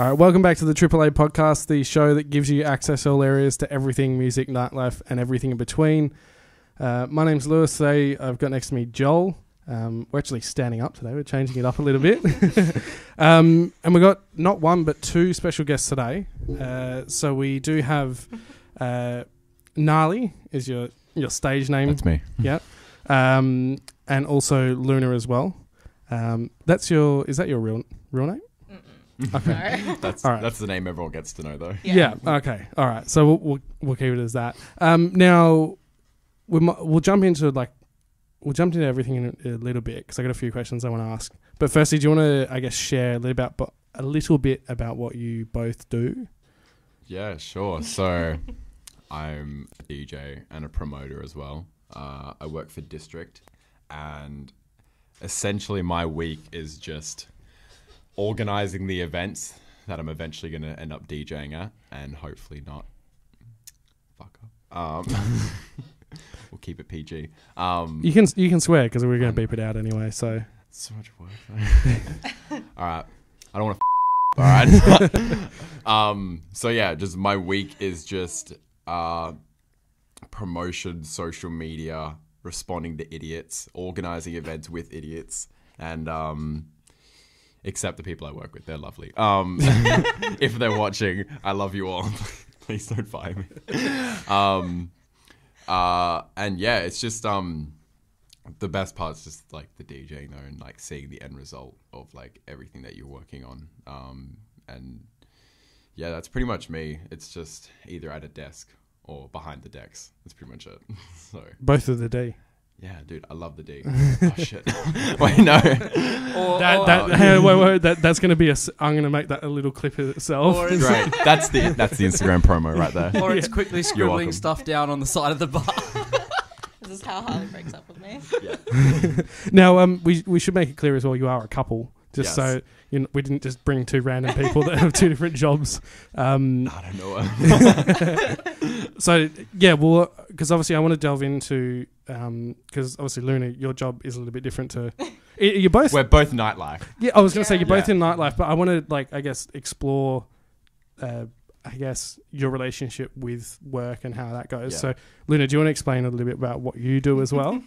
All right, welcome back to the AAA podcast, the show that gives you access all areas to everything music, nightlife, and everything in between. My name's Lewis. Today I've got next to me Joel. We're actually standing up today. We're changing it up a little bit. And we've got not one but two special guests today. So we do have Gnarly is your stage name. That's me. Yeah. And also Luna as well. Is that your real name? Okay. No. That's the name everyone gets to know, though. Yeah. Okay. All right. So we'll keep it as that. Now we'll jump into everything in a little bit because I got a few questions I want to ask. But firstly, do you want to, I guess, share a little bit about what you both do? Yeah, sure. So I'm a DJ and a promoter as well. I work for District, and essentially my week is just organizing the events that I'm eventually going to end up DJing at, and hopefully not fuck up. We'll keep it PG. You can swear because we're going to beep it out anyway. So it's so much work. All right, I don't want to. All right. So yeah, just my week is just promotion, social media, responding to idiots, organizing events with idiots, and except the people I work with, they're lovely. If they're watching, I love you all. Please don't fire me. And yeah, it's just the best part is just like the DJing though, and like seeing the end result of like everything that you're working on. And yeah, that's pretty much me. It's just either at a desk or behind the decks. That's pretty much it. So both of the D. Yeah, dude, I love the D. Oh shit! Wait, no. That's going to be I'm going to make that a little clip of itself. Great. That's the Instagram promo right there. Or it's quickly scribbling stuff down on the side of the bar. This is how Harley breaks up with me. Yeah. Now, we should make it clear as well. You are a couple, just yes. So we didn't just bring two random people that have two different jobs. I don't know. So yeah, well, because obviously I want to delve into because obviously Luna, your job is a little bit different to. You're both. We're both nightlife. Yeah, I was going to say you're both in nightlife, but I want to explore. I guess your relationship with work and how that goes. Yeah. So, Luna, do you want to explain a little bit about what you do as well?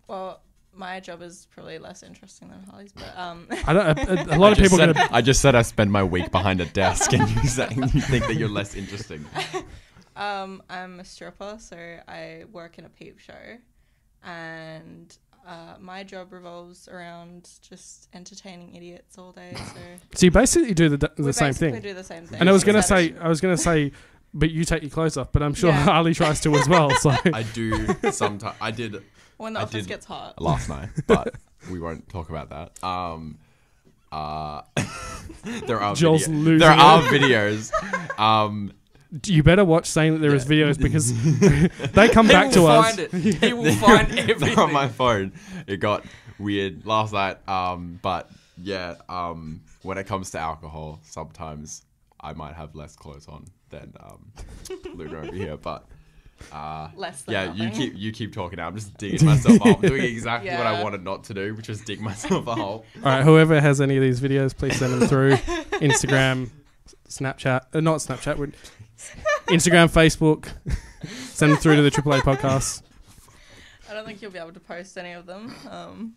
Well, my job is probably less interesting than Harley's, but a lot of people. I just said I spend my week behind a desk, and you think that you're less interesting. I'm a stripper, so I work in a peep show, and my job revolves around just entertaining idiots all day. So you basically do the same thing. We do the same thing. And I was going to say, but you take your clothes off. But I'm sure Harley tries to as well. So I do sometimes. I did when the office gets hot last night, but we won't talk about that. There are videos. You better watch saying that there is videos because they come back to us. He will find everything. On my phone. It got weird last night. But yeah, when it comes to alcohol, sometimes I might have less clothes on than Luna over here. But less than nothing. you keep talking now. I'm just digging myself a hole. I'm doing exactly what I wanted not to do, which is dig myself a hole. All right, whoever has any of these videos, please send them through Instagram, Snapchat, not Snapchat. Instagram, Facebook, send them through to the AAA podcast. I don't think you'll be able to post any of them.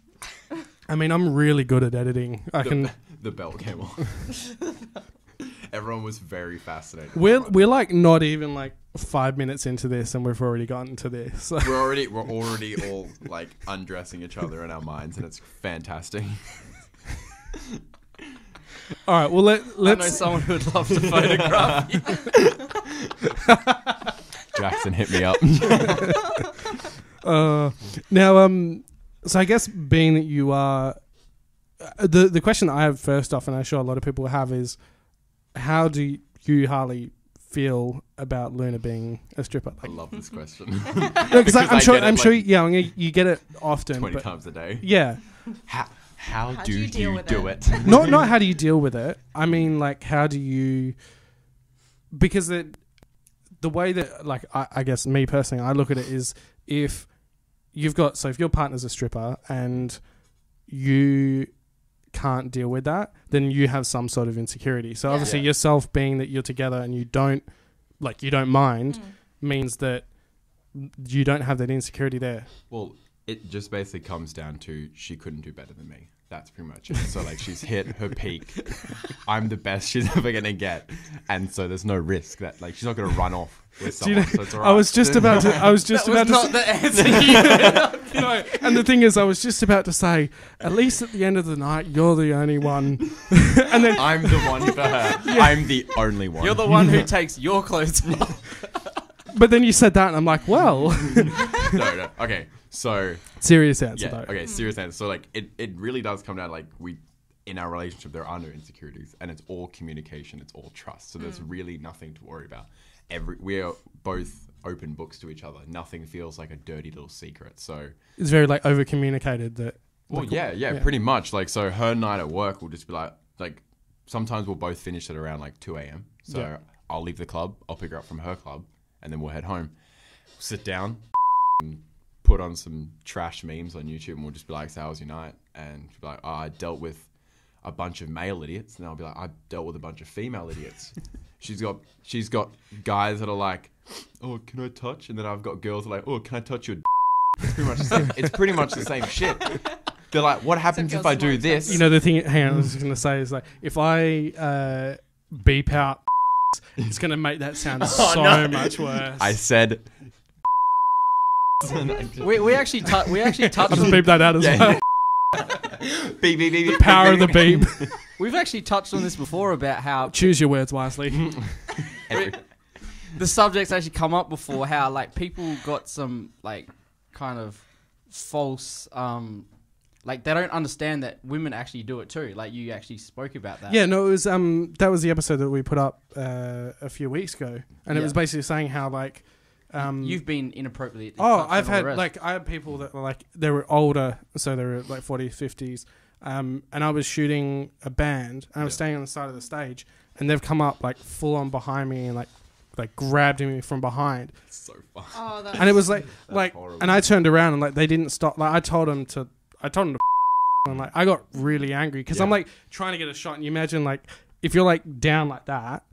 I mean, I'm really good at editing. The belt came off. Everyone was very fascinated. We're like not even like 5 minutes into this, and we've already gotten to this. We're already all like undressing each other in our minds, and it's fantastic. All right, well, let's... I know someone who would love to photograph you. Jackson, hit me up. Now, so I guess being that you are... The question I have first off, and I'm sure a lot of people have, is how do you, Harley, feel about Luna being a stripper? I love this question. Because I'm sure you get it often. 20 times a day. Yeah. How do you do it? Not how do you deal with it. I mean, like, how do you... Because the way that, like, I guess me personally, I look at it is if your partner's a stripper and you can't deal with that, then you have some sort of insecurity. So obviously yourself being that you're together and you don't mind means that you don't have that insecurity there. Well, it just basically comes down to she couldn't do better than me. That's pretty much it. So like she's hit her peak. I'm the best she's ever gonna get, and so there's no risk that like she's not gonna run off with someone. So it's all right. I was just about to. Not the answer. And the thing is, I was just about to say, at least at the end of the night, you're the only one. And then I'm the one for her. I'm the only one. You're the one who takes your clothes off. But then you said that, and I'm like, well. No. Okay, so Serious answer, yeah. though. Okay, serious answer. So like, it really does come down like in our relationship there are no insecurities, and it's all communication, it's all trust. So there's really nothing to worry about. We are both open books to each other. Nothing feels like a dirty little secret. So It's very like over communicated that. well, like, yeah, pretty much. Like, so her night at work will just be like sometimes we'll both finish at around like 2 a.m. So I'll leave the club, I'll pick her up from her club, and then we'll head home. Sit down, and put on some trash memes on YouTube, and we'll just be like, so how was your night? And she'll be like, oh, I dealt with a bunch of male idiots. And I'll be like, I dealt with a bunch of female idiots. She's got guys that are like, oh, can I touch? And then I've got girls that are like, oh, can I touch your It's pretty much the same. It's pretty much the same shit. They're like, what happens if I do this? You know, the thing, hang on, I was just going to say is like, if I beep out, it's going to make that sound much worse. I said... we actually touched I'll just on... beep that out as well. Beep, beep, beep, The power of the beep. We've actually touched on this before about how... Choose your words wisely. The subject's actually come up before, how like people got some like kind of false... like they don't understand that women actually do it too. Like you actually spoke about that. Yeah, no, it was that was the episode that we put up a few weeks ago, and it was basically saying how like you've been inappropriately. I've had like I had people that were like they were older, so they were like 40s, 50s, and I was shooting a band, and I was standing on the side of the stage, and they've come up like full on behind me and like grabbed me from behind. It's so fun. Oh, that's And it was like horrible. and I turned around and like they didn't stop. Like I told them to and like I got really angry because I'm like trying to get a shot, and you imagine like if you're like down like that,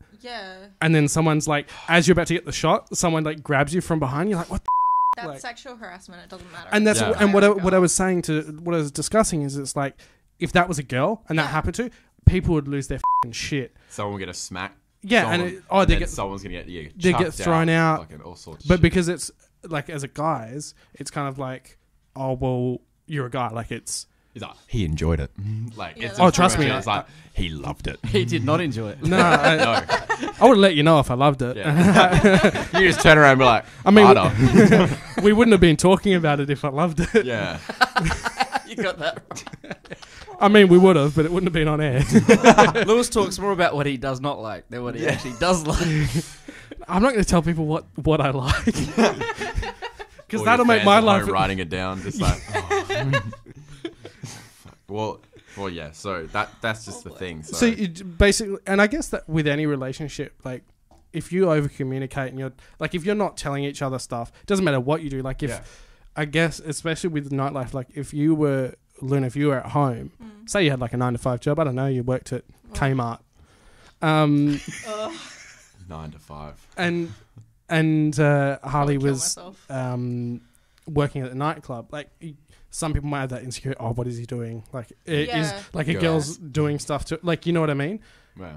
and then someone's like as you're about to get the shot, someone like grabs you from behind, you're like, what the that's like, sexual harassment. It doesn't matter. and that's and what I was saying to what I was discussing is it's like if that was a girl and that happened to, people would lose their shit. Someone will get a smack. Yeah, someone's gonna get they get thrown out. Fucking all sorts of But shit. because it's like as a guys, it's kind of like, oh well, you're a guy. Like it's. He's like, he enjoyed it. Like, it's trust me, it's like he loved it. He did not enjoy it. No, No. I would let you know if I loved it. Yeah. You just turn around and be like, I mean, harder. we wouldn't have been talking about it if I loved it. Yeah. You got that right. I mean, we would have, but it wouldn't have been on air. Lewis talks more about what he does not like than what he actually does like. I'm not going to tell people what I like. Because All that'll your make my fans at life... home writing it down, just like, oh. Well, yeah. So that's just the thing. So, So you basically, and I guess that with any relationship, like if you over communicate and you're like, if you're not telling each other stuff, it doesn't matter what you do. Like I guess, especially with nightlife, like if you were Luna, if you were at home, say you had like a 9-to-5 job, I don't know, you worked at Kmart, 9 to 5, and Harley was myself. working at the nightclub. Like some people might have that insecurity. Oh, what is he doing? Like it is like a girl's doing stuff to, like, you know what I mean? yeah.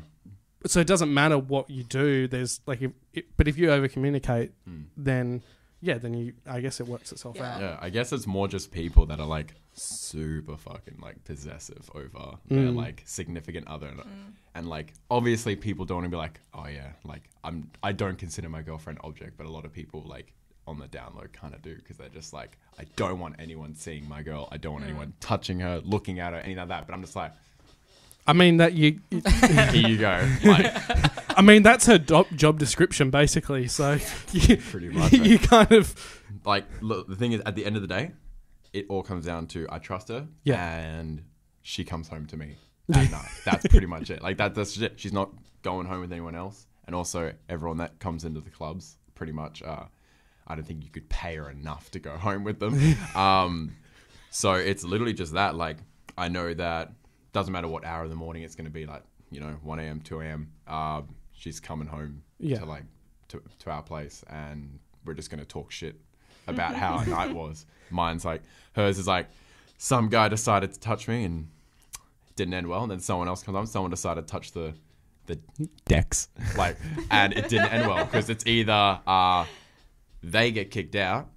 So it doesn't matter what you do. There's like, but if you over communicate, then you, I guess it works itself out. Yeah, I guess it's more just people that are like super fucking like possessive over their like significant other, and like obviously people don't want to be like, oh yeah, like I don't consider my girlfriend object, but a lot of people like on the down low kind of do, because they're just like, I don't want anyone seeing my girl, I don't want anyone touching her, looking at her, anything like that. But I'm just like, I mean that you. here you go. Like, I mean that's her job description basically. So pretty much. you kind of like, look, the thing is, at the end of the day, it all comes down to I trust her, and she comes home to me at night. That's pretty much it. Like that's it. She's not going home with anyone else, and also everyone that comes into the clubs, pretty much. I don't think you could pay her enough to go home with them. So it's literally just that. Like I know that doesn't matter what hour of the morning it's going to be, like, 1 a.m., 2 a.m. She's coming home to our place, and we're just going to talk shit about how our night was. Hers is like, some guy decided to touch me and it didn't end well, and then someone else comes on, someone decided to touch the decks, and it didn't end well, because it's either they get kicked out,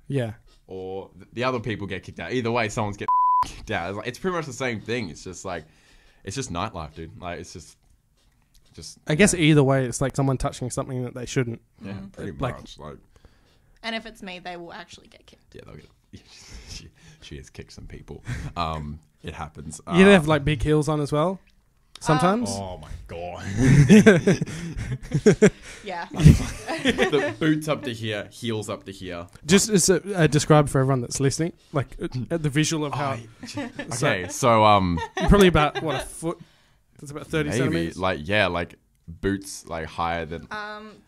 or the other people get kicked out. Either way, someone's getting kicked out. It's pretty much the same thing. It's just it's just nightlife, dude. Like, it's just. I guess either way, it's like someone touching something that they shouldn't. Yeah, pretty much. And if it's me, they will actually get kicked. Yeah, they'll get. She has kicked some people. It happens. You have like big heels on as well. Sometimes. Oh my god. Yeah. The boots up to here, heels up to here. Just describe for everyone that's listening, like the visual of how. Okay, so probably about a foot. That's about 30 maybe centimeters. like boots higher than.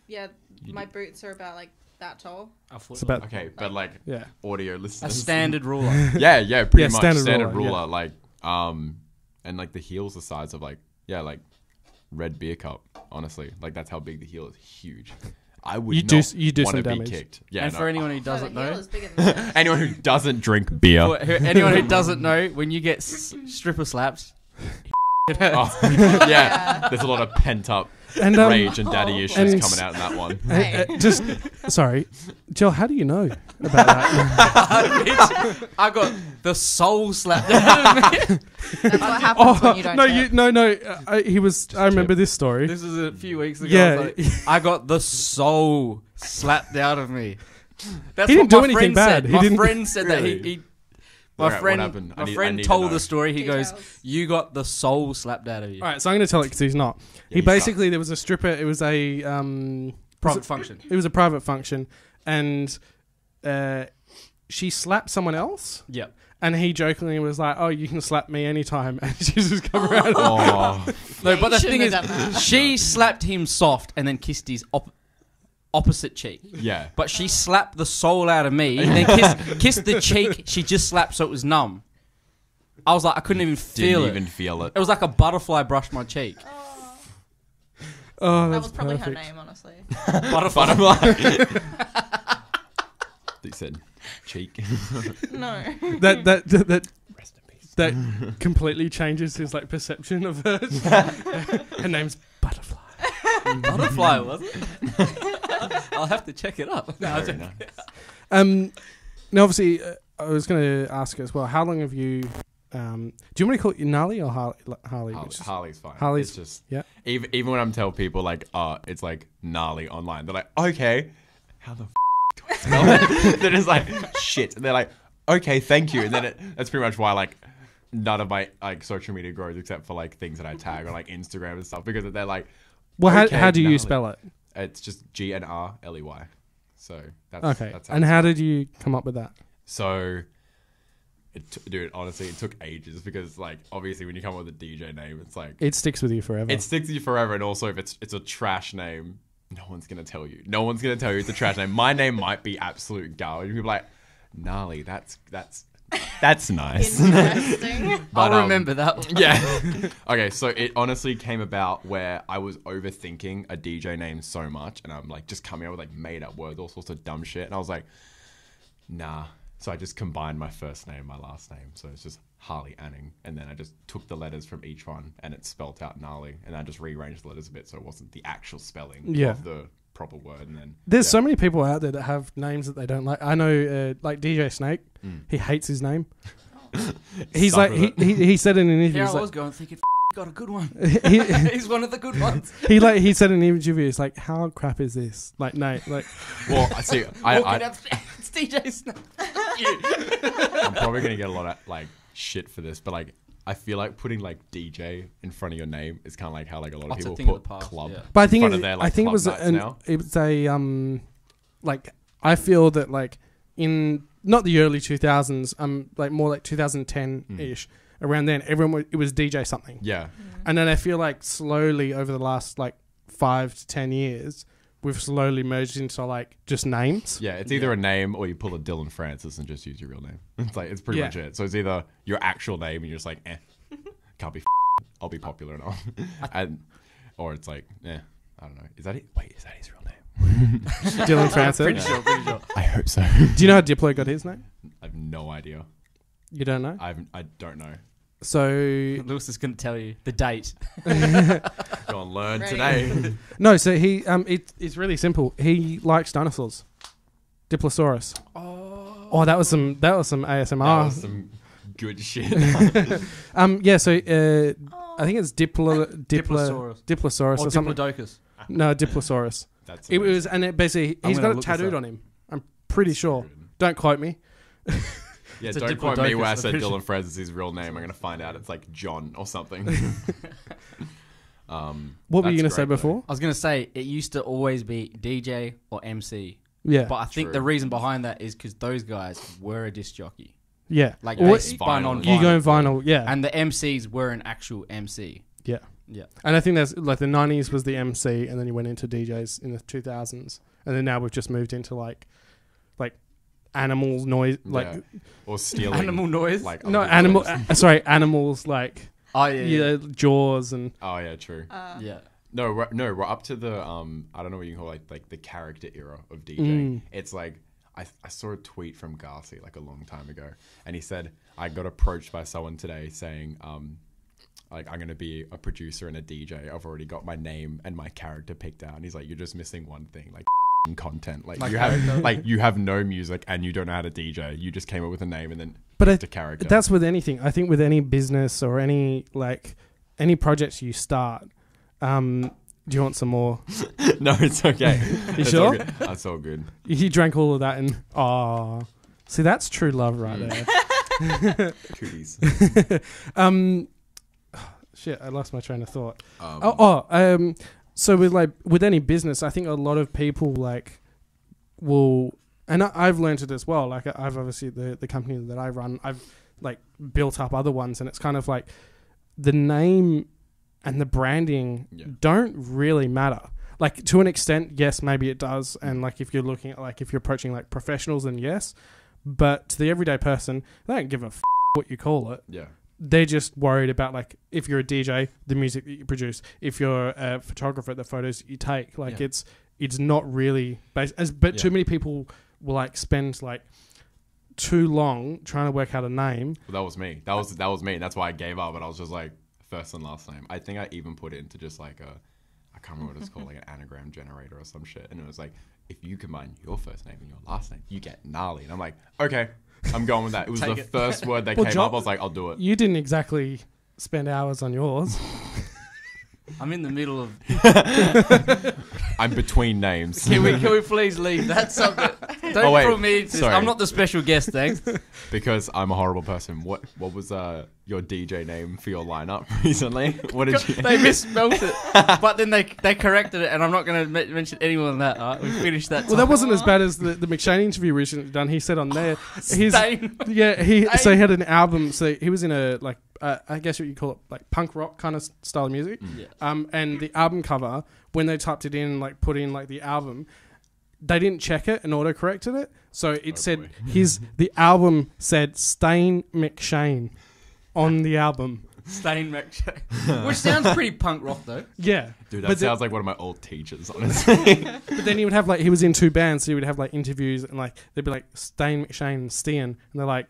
Yeah, my boots are about like that tall. It's about but audio listeners. A standard ruler. yeah, pretty much standard ruler. Yeah. And like the heel's the size of like red beer cup. Honestly, like that's how big the heel is. Huge. I would you not do want some to be damage. kicked. Yeah, And for anyone who doesn't the heel know, is bigger than that. anyone who doesn't drink beer. anyone who doesn't know, when you get stripper slaps, it hurts. Oh, yeah, there's a lot of pent up rage and daddy issues coming out in that one. Sorry, Joel, how do you know about that? I got the soul slapped out of me. That's what happens when you don't tip. I remember this story. This was a few weeks ago. Yeah. I got the soul slapped out of me. That's He didn't what do my anything friend bad. said. He My didn't- friend said that he my Alright, what friend, happened? my I friend need to told know. the story. He goes, Details. "You got the soul slapped out of you." All right, so I'm going to tell it because he's not. Yeah, There was a stripper. It was a Private function. It was a private function, and she slapped someone else. Yep. And he jokingly was like, "Oh, you can slap me anytime," and she just come around. Oh, No, but the you thing is, shouldn't have done that. she slapped him soft and then kissed his opposite cheek. yeah. But she slapped the soul out of me, and then kissed the cheek she just slapped so it was numb. I was like, I couldn't even feel Didn't it. even feel it. It was like a butterfly brushed my cheek. Oh, That that's was probably perfect. her name, honestly. Butterfly. They said cheek. No. That Rest in peace. that completely changes his like perception of her. Her name's Butterfly. Butterfly, was it? I'll have to check it up. Very nice. Now, obviously, I was going to ask as well. How long have you? Do you want me to call it Gnarly or Harley? Harley's fine. Harley's- It's just yeah. Even when I'm telling people like, it's like gnarly online, they're like, okay, how the do I spell it? They're just like, shit. And they're like, okay, thank you. And then that's pretty much why like none of my like social media grows except for like things that I tag on like Instagram and stuff, because they're like, Well, okay, how do you gnarly. spell it? It's just GNR LEY. So that's Okay. That's And it's how spelled. did you come up with that? So, dude, honestly, it took ages because, like, obviously, when you come up with a DJ name, it's like It sticks with you forever. it sticks with you forever. And also, if it's a trash name, no one's gonna tell you. No one's gonna tell you it's a trash name. My name might be absolute garbage. People are like, gnarly. That's nice. Interesting. But, I'll remember that one. Yeah. Okay, so it honestly came about where I was overthinking a DJ name so much, and I'm like just coming up with like made up words, all sorts of dumb shit, and I was like, nah. So I just combined my first name, my last name, so it's just Harley Anning, and then I just took the letters from each one, and it spelt out gnarly, and I just rearranged the letters a bit so it wasn't the actual spelling of the proper word, and then There's so many people out there that have names that they don't like. I know, like DJ Snake, he hates his name. He's Stuck like, with he said in an interview, Here he's I like, was going thinking, got a good one. he, He's one of the good ones. he said in an interview, it's like, how crap is this? Like, no, like, well, I see. Walking up, it's DJ Snake. I'm probably gonna get a lot of like shit for this, but like I feel like putting like DJ in front of your name is kind of like how like a lot of That's a people thing of put the past, club. yeah. but I think front it, of their, I like, think it club was nights now. it was a like I feel that like in not the early 2000s, like more like 2010 ish, around then everyone it was DJ something, Yeah, and then I feel like slowly over the last like 5 to 10 years, we've slowly merged into like just names. yeah. It's either a name or you pull a Dylan Francis and just use your real name. It's like it's pretty Yeah. much it. So it's either your actual name and you're just like, can't be I'll be popular and all. Or it's like, I don't know. Is that it? Wait, is that his real name? Dylan Francis. Pretty sure. I hope so. Do you know how Diplo got his name? I have no idea. You don't know? I don't know. So Lewis is going to tell you the date. Go and learn Ready. today. no, so he it's really simple. He likes dinosaurs. Diplosaurus. Oh, that was some ASMR. That was some good shit. Yeah, so I think it's Diplosaurus. Diplosaurus Or or something. Diplodocus. No, Diplosaurus. That's It was, and it basically I'm he's gonna got it look this tattooed up. on him. I'm pretty sure. Good. Don't quote me. Yeah, It's a don't quote me where I Diplodocus, said I'm pretty Dylan Francis is his real name. I'm going to find out it's like John or something. What were you that's going to say great, though. before? I was going to say, it used to always be DJ or MC. Yeah, But I think True. the reason behind that is because those guys were a disc jockey. yeah. Like, Well, they spun on you vinyl. go vinyl, yeah, And the MCs were an actual MC. yeah. Yeah. And I think that's like the 90s was the MC, and then you went into DJs in the 2000s, and then now we've just moved into like animal noise, like or stealing. Animal noise? Like no other animal. people's- Sorry, animals like Oh, yeah. Jaws and Oh yeah, true. Yeah. No, we're up to the I don't know what you can call like the character era of DJing. It's like I saw a tweet from Garci like a long time ago, and he said I got approached by someone today saying like I'm gonna be a producer and a DJ. I've already got my name and my character picked out. And he's like, you're just missing one thing, like content. Like you have you have no music and you don't know how to DJ. You just came up with a name and then picked a character. That's with anything. I think with any business or any projects you start. Do you want some more? No, it's okay. You It's sure? all good. That's all good. You drank all of that and see, that's true love right there. Cooties. Shit, I lost my train of thought. Um, So with any business, I think a lot of people will, and I've learned it as well. Like I've obviously the company that I run, I've like built up other ones, and it's kind of like the name and the branding don't really matter. Like to an extent, yes, maybe it does. And like if you're looking at if you're approaching like professionals, then yes. But to the everyday person, they don't give a what you call it. Yeah. They're just worried about like if you're a DJ, the music that you produce. If you're a photographer, the photos that you take. Like it's not really based. But too many people will like spend like too long trying to work out a name. Well, that was me. That was me. That's why I gave up. And I was just like first and last name. I think I even put it into just like I can't remember what it's called, like an anagram generator or some shit. And it was like, if you combine your first name and your last name, you get gnarly. And I'm like, okay, I'm going with that. It was the first word that came up. I was like, I'll do it. You didn't exactly spend hours on yours. I'm in the middle of... I'm between names. Can we please leave that subject? Don't throw me into this. Sorry. I'm not the special guest, thanks. Because I'm a horrible person. What was your DJ name for your lineup recently? What did you... They misspelled it. But then they corrected it, and I'm not going to mention any more than that. All right? We finished that. Well, that wasn't as bad as the McShane interview recently done. He said on there... Stain. Yeah, he had an album. So he was in a, like, I guess what you call it, like punk rock kind of style of music. Yeah. And the album cover, when they typed it in, like put in like the album, they didn't check it and auto-corrected it. So it said the album said Stain McShane on the album. Stain McShane. Which sounds pretty punk rock, though. Yeah. Dude, that But sounds like one of my old teachers, honestly. But then he would have like, he was in two bands, so he would have like interviews and like, they'd be like Stain McShane and Stian. And they're like,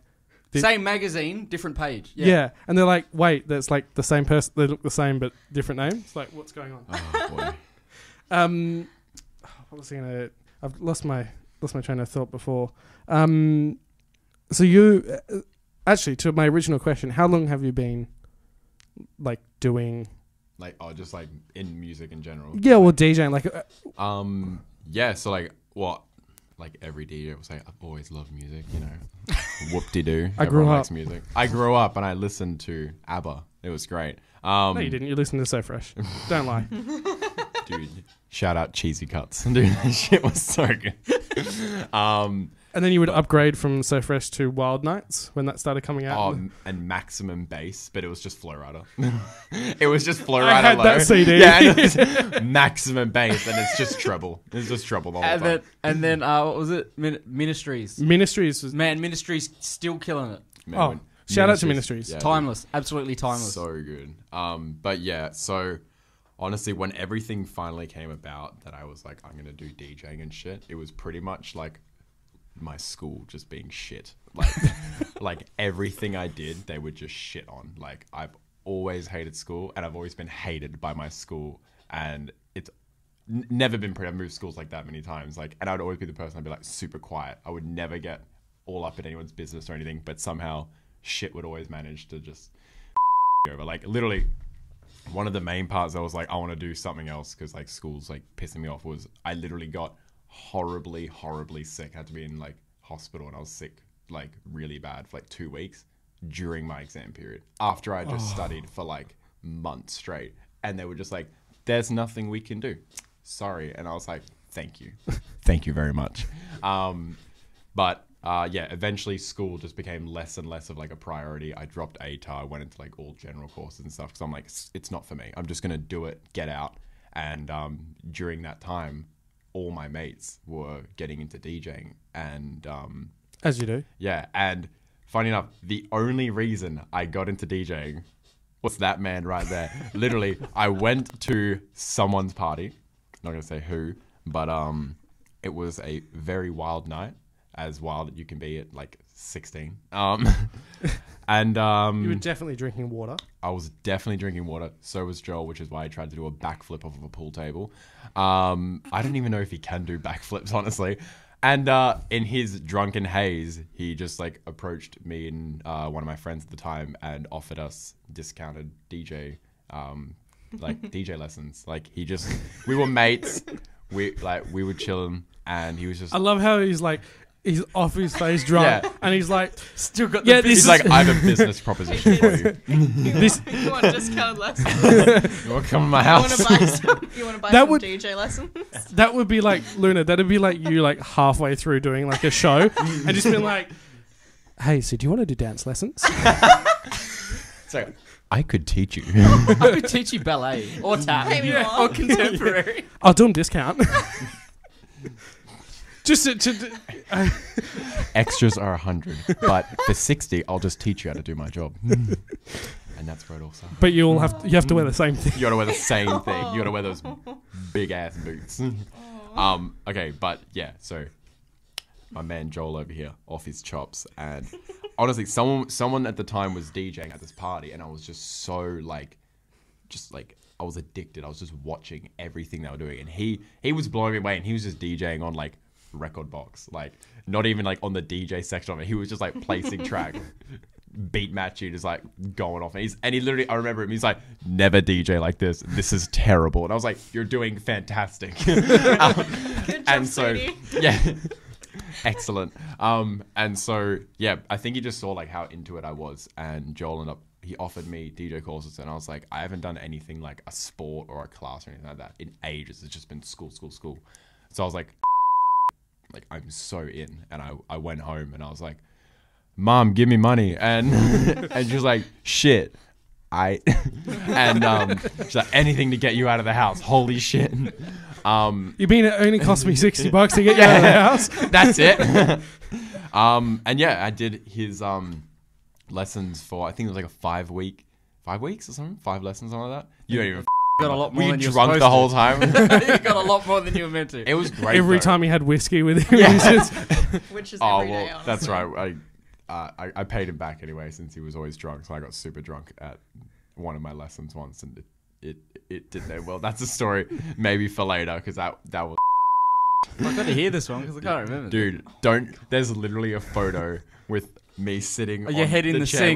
Same magazine, different page. yeah. And they're like, wait, that's like the same person. They look the same, but different names. Like, what's going on? Oh, boy. What was I gonna? I've lost my train of thought before. So you, actually, to my original question, how long have you been, like, doing? Like, just like in music in general. Yeah, well, DJing, like. Yeah. So like, what? Like every DJ will say, I've always loved music, you know. Whoop-de-doo. I grew Everyone up. likes music. I grew up and I listened to ABBA. It was great. No, you didn't. You listened to So Fresh. Don't lie. Dude, shout out Cheesy Cuts. Dude, that shit was so good. And then you would upgrade from So Fresh to Wild Nights when that started coming out. And Maximum Bass, but it was just Flowrider. It was just Flowrider. I had low. that CD. Yeah, and it was Maximum Bass, and it's just treble. It's just treble the whole time. And then what was it? Ministries. Ministries was. Man, Ministries still killing it. Man, Oh, when- Shout out to Ministries. Yeah, Timeless. Absolutely timeless. so good. But yeah, so honestly, when everything finally came about that I was like, I'm going to do DJing and shit, it was pretty much like my school just being shit. Like, like everything I did, they would just shit on. Like, I've always hated school, and I've always been hated by my school, and it's never been pretty. I've moved schools like that many times. Like, and I'd always be the person, I'd be like super quiet. I would never get all up in anyone's business or anything, but somehow shit would always manage to just over. Like, literally, one of the main parts I was like, I want to do something else because like school's like pissing me off, was I literally got horribly sick. I had to be in like hospital, and I was sick like really bad for like 2 weeks during my exam period after I just studied for like months straight, and they were just like, there's nothing we can do, sorry. And I was like, thank you very much. But yeah, eventually school just became less and less of like a priority. I dropped ATAR, went into like all general courses and stuff because I'm like, it's not for me. I'm just gonna do it, get out. And during that time, all my mates were getting into DJing, and As you do. yeah. And funny enough, the only reason I got into DJing was that man right there. Literally, I went to someone's party. Not gonna say who, but it was a very wild night, as wild as you can be at like 16. And You were definitely drinking water. I was definitely drinking water. So was Joel, which is why I tried to do a backflip off of a pool table. I don't even know if he can do backflips, honestly. And in his drunken haze, he just like approached me and one of my friends at the time and offered us discounted DJ, like DJ lessons. Like we were mates. We were chilling, and he was just. I love how he's off his face drunk, Yeah. and he's like, Still got Yeah, the this He's like, I have a business proposition for you. You want a discounted lesson? You want to come to my You house? want to buy That some would- DJ lessons? that would be like, Luna, that'd be like you like halfway through doing like a show and just being like, hey, so do you want to do dance lessons? So I could teach you. I could teach you ballet or tap Pay me more. or contemporary. I'll do them discount. Just to Extras are 100, but for 60, I'll just teach you how to do my job. And that's where it all started. but you have to wear the same thing. You gotta wear the same thing. You gotta wear those big ass boots. Okay, but yeah, so my man Joel over here, off his chops, and honestly, someone at the time was DJing at this party, and I was just so like, I was addicted. I was just watching everything they were doing, and he was blowing me away, and he was just DJing on like record box, like not even like on the DJ section of it. He was just like placing track. Beat matching, just like going off, and he literally, I remember him, he's like, never DJ like this is terrible. And I was like, you're doing fantastic. Good job, And so sweetie. yeah, excellent. And so yeah, I think he just saw like how into it I was, and Joel he offered me DJ courses, and I was like, I haven't done anything like a sport or a class or anything like that in ages. It's just been school. So I was like I'm so in, and I went home and I was like, Mom, give me money. And and she was like, shit. And she's like, anything to get you out of the house. Holy shit. You mean it only cost me $60 to get you out of the house? That's it. And yeah, I did his lessons for, I think it was like a 5 weeks or something? 5 lessons, something like that. You don't even Got a lot more were you than you're drunk supposed the to. whole time? You got a lot more than you were meant to. It was great. Every though. time he had whiskey with him. Yeah. He's just, Which is Oh, every day, well, honestly. that's right. I paid him back anyway since he was always drunk, so I got super drunk at one of my lessons once, and it didn't end well. That's a story maybe for later, because that was I've got to hear this one because I can't remember. dude. There's literally a photo with me sitting your on head in the chair sink.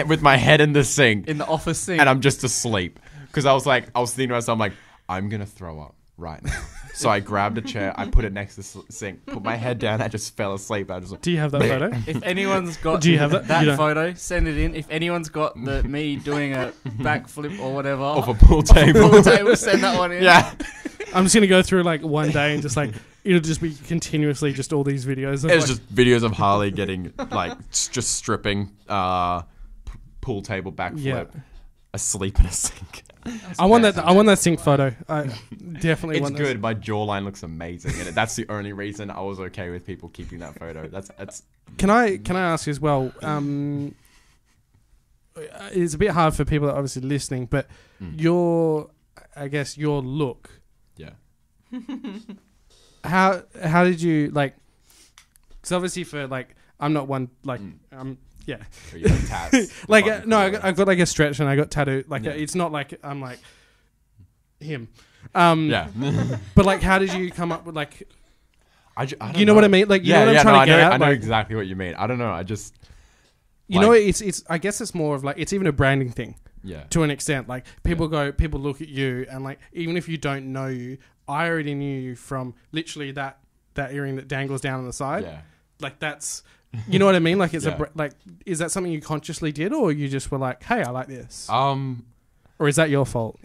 with my head in the sink, In the office scene. and I'm just asleep because I was thinking to myself, I'm like, I'm gonna throw up right now. So I grabbed a chair, I put it next to the sink, put my head down, I just fell asleep. I just do you have that photo? If anyone's got Do you have that? You don't. photo, send it in. If anyone's got me doing a backflip or whatever off a pool table. pool table, send that one in. Yeah, I'm just going to go through like one day and just like, it'll just be continuously just all these videos. Of, it's like, just videos of Harley getting like just stripping, pool table backflip, Yeah. asleep in a sink. I want that sync photo. I definitely It's want good. My jawline looks amazing, and that's the only reason I was okay with people keeping that photo. That's Can I ask as well? it's a bit hard for people that are obviously listening, but your look. Yeah. How did you like? Because obviously for like, I'm not one like yeah. Or you like tats. Like no, I've got like a stretch and I got tattooed. Like it's not like I'm like him. Yeah. But like, how did you come up with like? I don't you know what I mean? Like you know what I'm trying to get at. I know like, exactly what you mean. I don't know. I just. You know, it's. I guess it's more of like it's even a branding thing. Yeah. To an extent, like people look at you and like even if you don't know you, I already knew you from literally that earring that dangles down on the side. Yeah. Like that's, you know what I mean? Like it's Yeah. like, is that something you consciously did, or you just were like, hey, I like this, Or is that your fault?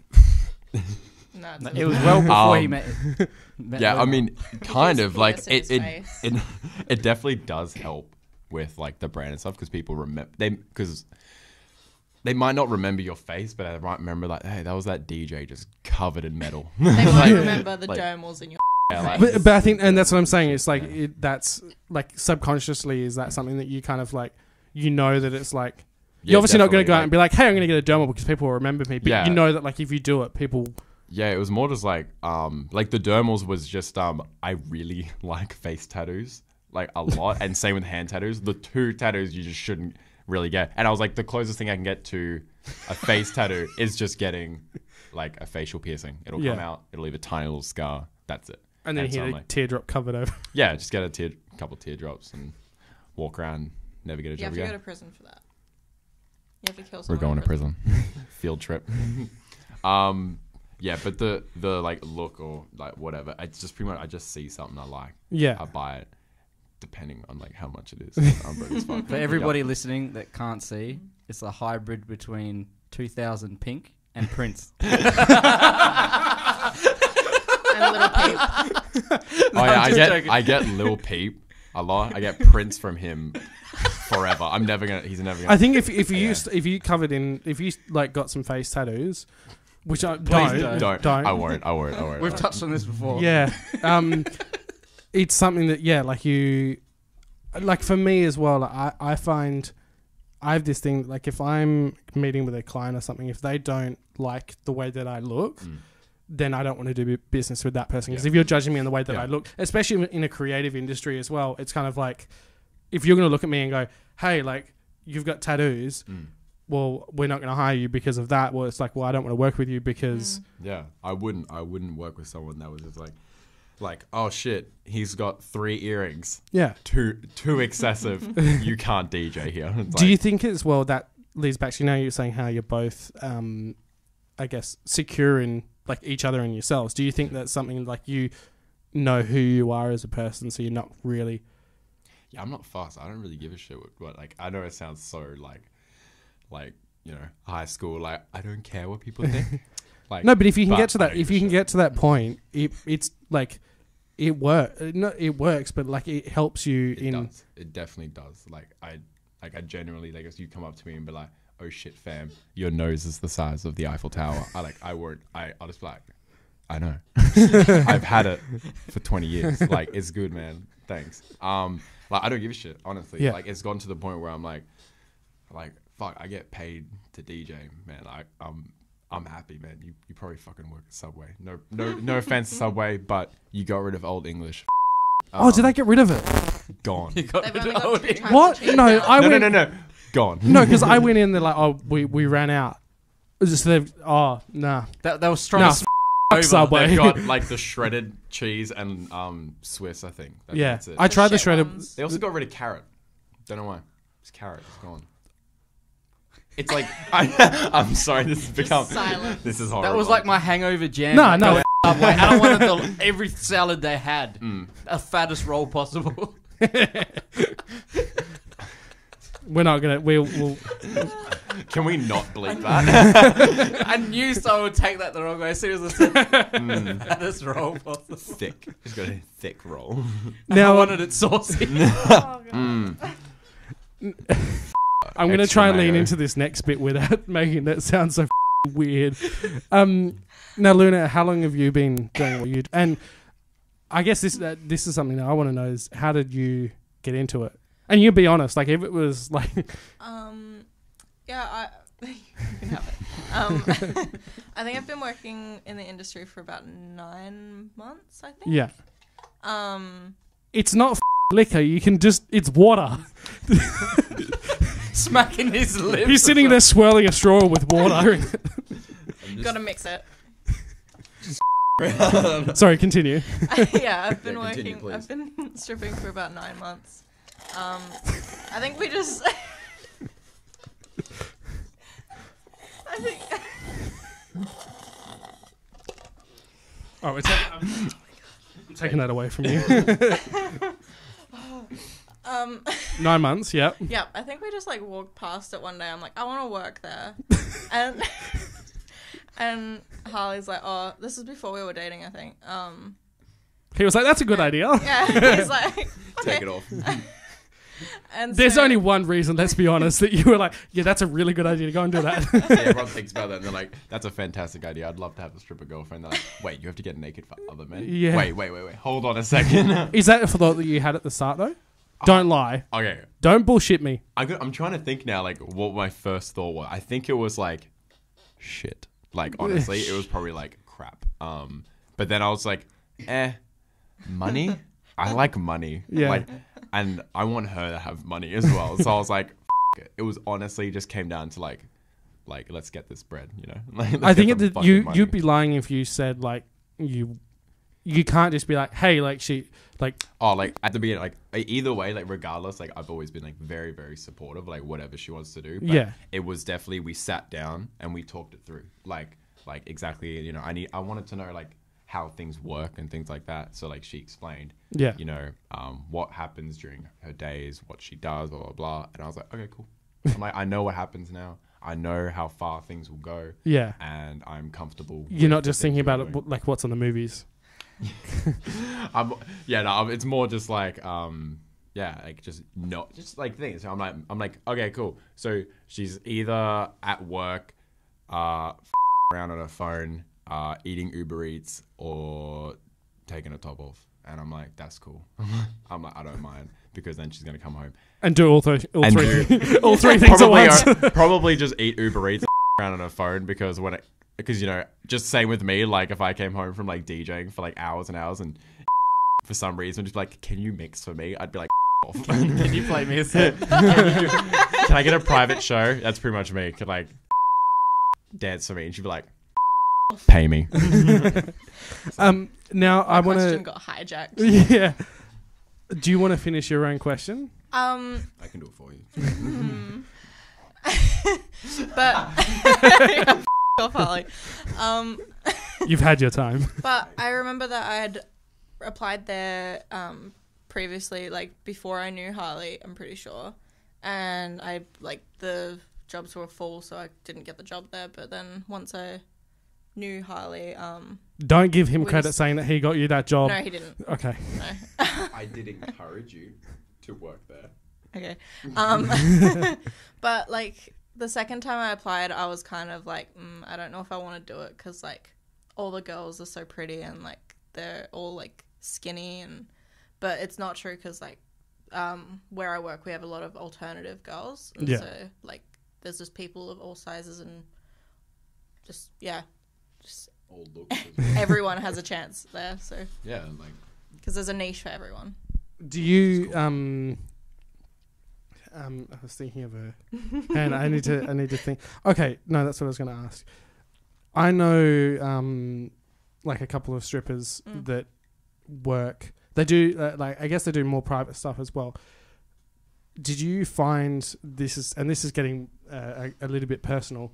No, It was well before he met yeah, Luna. I mean, kind of like in his face. it definitely does help with like the brand and stuff because people remember because they might not remember your face, but they might remember like, hey, that was that DJ just covered in metal. They might remember the like- dermals in your. Yeah, like, But I think, and that's what I'm saying. It's like that's like subconsciously, is that something that you kind of like, you know, that it's like you're obviously not going to go out and be like, hey, I'm going to get a dermal because people will remember me. But you know that like if you do it, people. Yeah, it was more just like the dermals was just I really like face tattoos like a lot, and same with hand tattoos. The two tattoos you just shouldn't really get, and I was like, the closest thing I can get to a face tattoo is just getting like a facial piercing. It'll come out, it'll leave a tiny little scar. That's it. And then so hit I'm a like, teardrop covered over. yeah, just get a couple teardrops and walk around, never get a You job have to go again. to prison for that. You have to kill We're someone. going in to prison. Field trip. Yeah, but the like look or like whatever, I just pretty much I just see something I like. Yeah. I buy it, depending on like how much it is. I'm broke as fuck. For everybody listening that can't see, it's a hybrid between 2000 Pink and Prince. And Little Peep. Oh yeah, I get Lil Peep a lot. I get Prince from him forever. He's never gonna. I think if you covered in, if you like got some face tattoos, which I don't. I won't. We've touched on this before. Yeah. It's something that, like you, like for me as well, like I find I have this thing, like if I'm meeting with a client or something, if they don't like the way that I look, then I don't want to do business with that person. Because if you're judging me on the way that I look, especially in a creative industry as well, it's kind of like, if you're going to look at me and go, hey, like, you've got tattoos, well, we're not going to hire you because of that. Well, it's like, well, I don't want to work with you because... Yeah, I wouldn't work with someone that was just like, oh shit, he's got 3 earrings. Yeah. Too excessive. You can't DJ here. Do you think as well that leads back to, you're saying how you're both, I guess, secure in like each other and yourselves. Do you think that's something like you know who you are as a person, so you're not really... Yeah, I'm not fussed. I don't really give a shit what like, I know it sounds so like, you know, high school, like, I don't care what people think. Like, no, but if you can get to that point, it's like it works, but like it helps you It definitely does. Like I genuinely, like, if you come up to me and be like, oh shit, fam, your nose is the size of the Eiffel Tower. I'll just be like, I know. I've had it for 20 years. Like, it's good, man. Thanks. Like, I don't give a shit, honestly. Yeah. Like, it's gotten to the point where I'm like, fuck, I get paid to DJ, man. Like, I'm happy, man. You probably fucking work at Subway. No offense, Subway, but you got rid of Old English. did I get rid of it? Gone. You got They've rid only of got Old 2 English. times What? to change No, that. I went... No. Gone. No, because I went in there like, oh, we ran out. It was just nah. That was strong. Nah, as fuck Subway. They've got like the shredded cheese and Swiss, I think. That's it. I tried the shit shredded. ones. They also got rid of carrot. Don't know why. It's carrot. It's gone. It's like I'm sorry. This has become. silence. This is horrible. That was like my hangover jam. No, no. Subway. And I wanted every salad they had, the fattest roll possible. We're not gonna. We'll. Can we not bleep that? I knew someone would take that the wrong way as soon as I said fattest roll possible. Thick. It's got a thick roll. Now I wanted it saucy. Oh, God. I'm gonna Extra try and lean mayo. into this next bit without making that sound so weird. Now, Luna, how long have you been doing what you do? And I guess this is something that I want to know is, how did you get into it? And you be honest, like if it was like Yeah, you can have it. I think I've been working in the industry for about 9 months, I think. Yeah. It's not liquor. You can just... It's water. Smacking his lips. He's sitting there swirling a straw with water. Gotta mix it. Sorry, continue. Yeah, I've been continue, working. please. I've been stripping for about 9 months. I think we just. I think. Oh, I'm taking that away from you. 9 months, yep. Yeah, I think we just like walked past it one day. I'm like, I want to work there, and and Harley's like, oh, this is before we were dating, I think. He was like, that's a good idea. Yeah, he's like, Take it off. and There's so- only one reason, let's be honest, that you were like, yeah, that's a really good idea to go and do that. Yeah, everyone thinks about that and they're like, that's a fantastic idea. I'd love to have a stripper girlfriend. They're like, wait, you have to get naked for other men? Yeah. Wait. Hold on a second. Is that a thought that you had at the start, though? Don't lie. Okay. Don't bullshit me. I'm trying to think now, like, what my first thought was. I think it was like, shit. Like, honestly, it was probably like, crap. But then I was like, money? I like money. Yeah. Like, and I want her to have money as well. So I was like, it. It was honestly just came down to like, let's get this bread, you know? Like, I think money. you'd be lying if you said, like, you can't just be like, hey, like, she, like... Oh, like, at the beginning, like, either way, like, regardless, like, I've always been, like, very, very supportive, like, whatever she wants to do. But Yeah. it was definitely, we sat down and we talked it through. Like exactly, you know, I wanted to know, like, how things work and things like that. So, like, she explained, Yeah. you know, what happens during her days, what she does, blah, blah, blah. And I was like, okay, cool. I'm like, I know what happens now. I know how far things will go. Yeah. And I'm comfortable. You're with not the just things thinking we're about it, doing. like, what's on the movies. It's more just like like just not just like things. So I'm like okay, cool. So she's either at work, around on her phone, eating Uber Eats, or taking a top off, and I'm like, that's cool. I'm like, I don't mind, because then she's gonna come home And do all three do- all three things at once. probably just eat Uber Eats around on her phone, because you know, just same with me, like if I came home from like DJing for like hours and hours and for some reason just be like, can you mix for me? I'd be like, off. Can you play me a set? Can I get a private show? That's pretty much me. Could like dance for me, and she'd be like, pay me. Now I want question to... got hijacked. Yeah. Do you want to finish your own question? I can do it for you. But off, Harley. You've had your time. But I remember that I had applied there previously, like before I knew Harley, I'm pretty sure. And the jobs were full, so I didn't get the job there. But then once I knew Harley, Don't give him credit just- saying that he got you that job. no, he didn't. Okay. No. I did encourage you to work there. Okay. But like the second time I applied, I was kind of like, I don't know if I want to do it, because like all the girls are so pretty and like they're all like skinny, but it's not true, because like where I work, we have a lot of alternative girls, and Yeah. so like there's just people of all sizes, and just Old looks as well. everyone has a chance there. So Yeah, like because there's a niche for everyone. Do you I was thinking of a and I need to think. Okay, no, that's what I was going to ask. I know like a couple of strippers that work. They do I guess they do more private stuff as well. Did you find this is getting a little bit personal,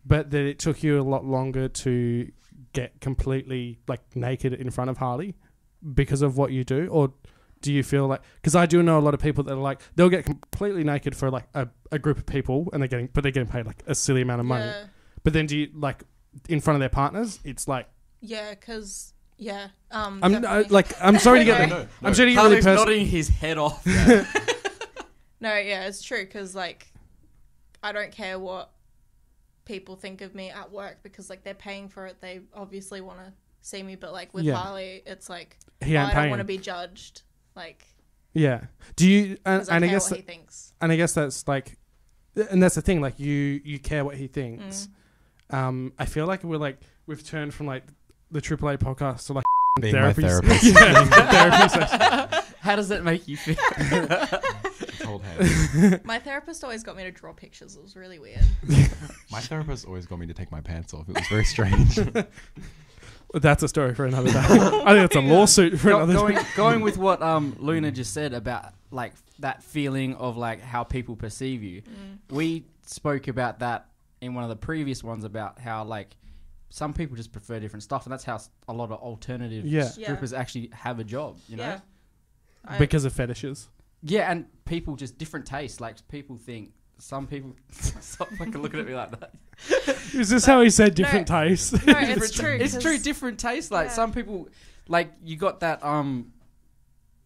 but that it took you a lot longer to get completely like naked in front of Harley because of what you do? Or do you feel like, because I do know a lot of people that are like, they'll get completely naked for like a group of people and they're getting paid like a silly amount of money. Yeah. But then do you like in front of their partners? It's like, Yeah, because I'm definitely. I'm sorry to get No. I'm sorry to get really Harley's personal. nodding his head off. No, yeah, it's true, because like I don't care what people think of me at work, because like they're paying for it. They obviously want to see me, but like with Yeah. Harley, it's like He ain't I don't paying. want to be judged, like Yeah. Do you and because I I care guess what he thinks. and I guess that's like and that's the thing. Like you care what he thinks. I feel like we've turned from like the AAA podcast to like Being therapy. my therapist. Therapy session. How does that make you feel? Cold hands. My therapist always got me to draw pictures. It was really weird. My therapist always got me to take my pants off. It was very strange. That's a story for another day. I think it's a lawsuit for another day. Going with what Luna just said about like that feeling of like how people perceive you. We spoke about that in one of the previous ones about how like some people just prefer different stuff, and that's how a lot of alternative strippers actually have a job, you know? Because of fetishes. Yeah, and people just different tastes. Like people think some people stop fucking looking at me like that. Is this how he said different tastes? No, it's true. It's true, different tastes. Like some people, like you got that.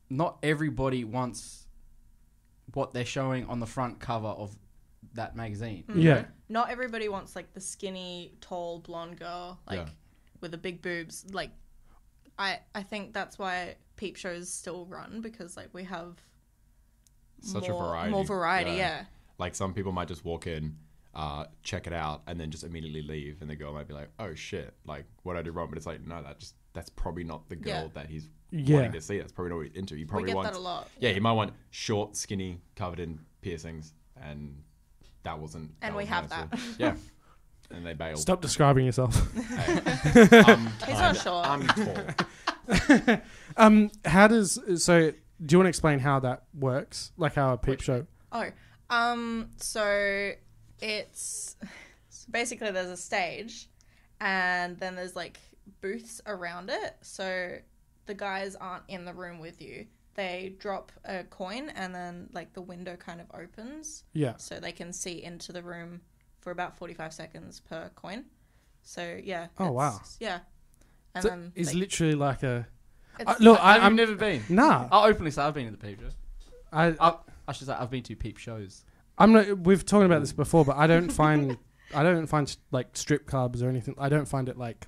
Not everybody wants what they're showing on the front cover of that magazine. Yeah. Not everybody wants like the skinny, tall, blonde girl, like with the big boobs. Like, I think that's why peep shows still run, because like we have Such a variety. More variety, yeah. Like some people might just walk in, check it out, and then just immediately leave, and the girl might be like, "Oh shit! Like, what I did wrong?" But it's like, no, that's probably not the girl that he's wanting to see. That's probably not what he's into. You probably we get want that a lot. Yeah, you might want short, skinny, covered in piercings, and that wasn't. And we have that. Yeah, and they bailed. Stop describing yourself. Hey, He's not short. I'm tall. How does so? Do you want to explain how that works? Like how a peep show? So it's basically there's a stage, and then there's like booths around it. So the guys aren't in the room with you. They drop a coin, and then like the window kind of opens. Yeah. So they can see into the room for about 45 seconds per coin. So yeah. Oh wow. Yeah. And So then it's like, literally like a. it's- Look, I've I'm never been. nah. I'll openly say I've been to the peep show. I I should say I've been to peep shows. I'm not. We've talked about this before, but I don't find like strip clubs or anything. I don't find it like.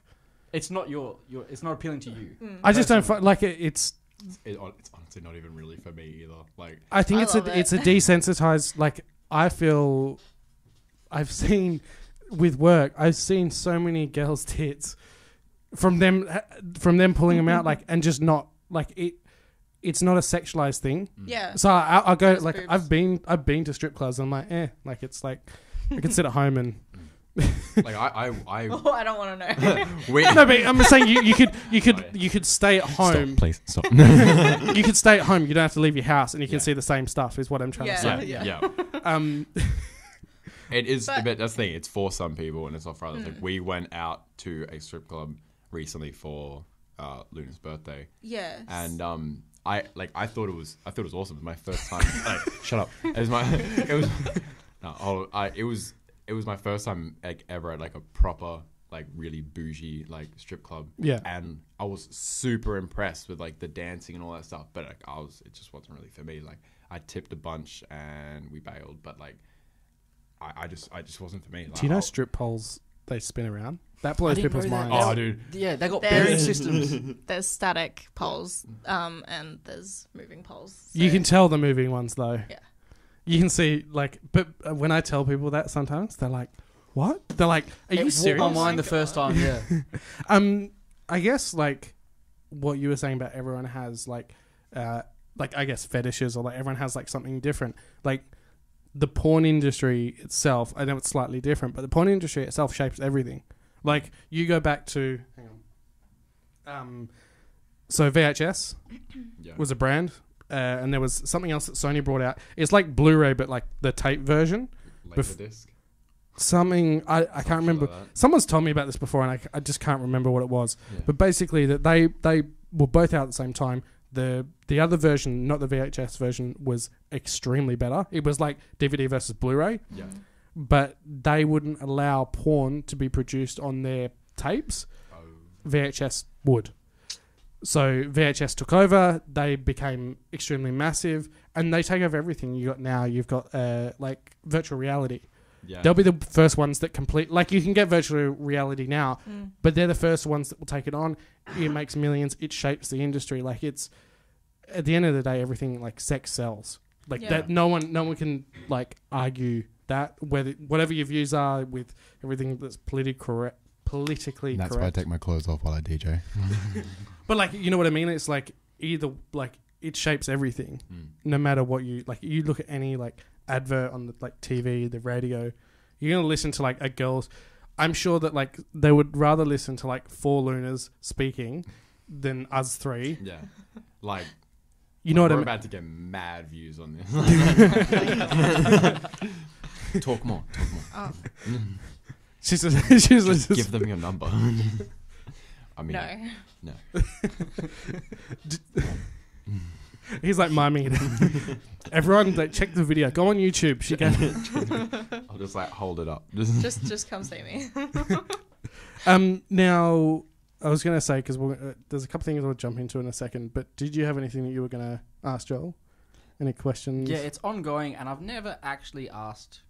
It's not your. It's not appealing to you. I just don't find like it's. It's honestly not even really for me either. Like, I think I it's love it's a it. desensitized. Like I feel, I've seen with work. I've seen so many girls' tits from them pulling them out like and just not like it. It's not a sexualized thing. Yeah. So I'll go Just like boobs. I've been to strip clubs. And I'm like like it's like I could sit at home and. like I Oh, I don't want to know. No, but I'm just saying you could stay at home. Stop, please stop. You could stay at home. You don't have to leave your house, and you can see the same stuff. Is what I'm trying to say. yeah. It is, but that's the thing. It's for some people, and it's not for others. Like we went out to a strip club recently for Luna's birthday. Yes. And I thought it was awesome. It was my first time. Like, shut up. It was my first time like ever at like a proper like really bougie like strip club. Yeah. And I was super impressed with like the dancing and all that stuff. But like it just wasn't really for me. Like I tipped a bunch and we bailed. But like I just wasn't for me. Like, Do you know strip poles? They spin around. That blows people's minds. Oh, dude. Yeah, they got There's- bearing systems. There's static poles, and there's moving poles. You can tell the moving ones though. Yeah. You can see like, but when I tell people that sometimes they're like, "What?" They're like, "Are you serious?" On mine the first time, yeah. I guess like what you were saying about everyone has like I guess fetishes or like everyone has like something different. Like the porn industry itself, I know it's slightly different, but the porn industry itself shapes everything. Like you go back to, so VHS was a brand, and there was something else that Sony brought out. It's like Blu-ray, but like the tape version. Laserdisc. Something I can't remember. Like that. Someone's told me about this before, and I just can't remember what it was. Yeah. But basically, that they were both out at the same time. The other version, not the VHS version, was extremely better. It was like DVD versus Blu-ray. Yeah. But they wouldn't allow porn to be produced on their tapes. Oh. VHS would. So VHS took over. They became extremely massive, and they take over everything you got now. You've got like virtual reality. Yeah. They'll be the first ones that complete. Like you can get virtual reality now, but they're the first ones that will take it on. It makes millions. It shapes the industry. Like it's at the end of the day, everything like sex sells. Like Yeah. that, no one can like argue that whatever your views are with everything that's politically That's correct. why I take my clothes off while I DJ. But like, you know what I mean? It's like either like it shapes everything, no matter what you like. You look at any like advert on the like TV, the radio, you're gonna listen to like a girl's. I'm sure that like they would rather listen to like 4 Lunas speaking than us 3. Yeah, like You know what I we're mean? about to get mad views on this. Talk more. Oh, She's Just give them your number. I mean, no. He's like miming it. Everyone, like, check the video. Go on YouTube. She can. I'll just like hold it up. Just come see me. Now, I was gonna say because there's a couple things we'll jump into in a second. But did you have anything that you were gonna ask Joel? Any questions? Yeah, it's ongoing, and I've never actually asked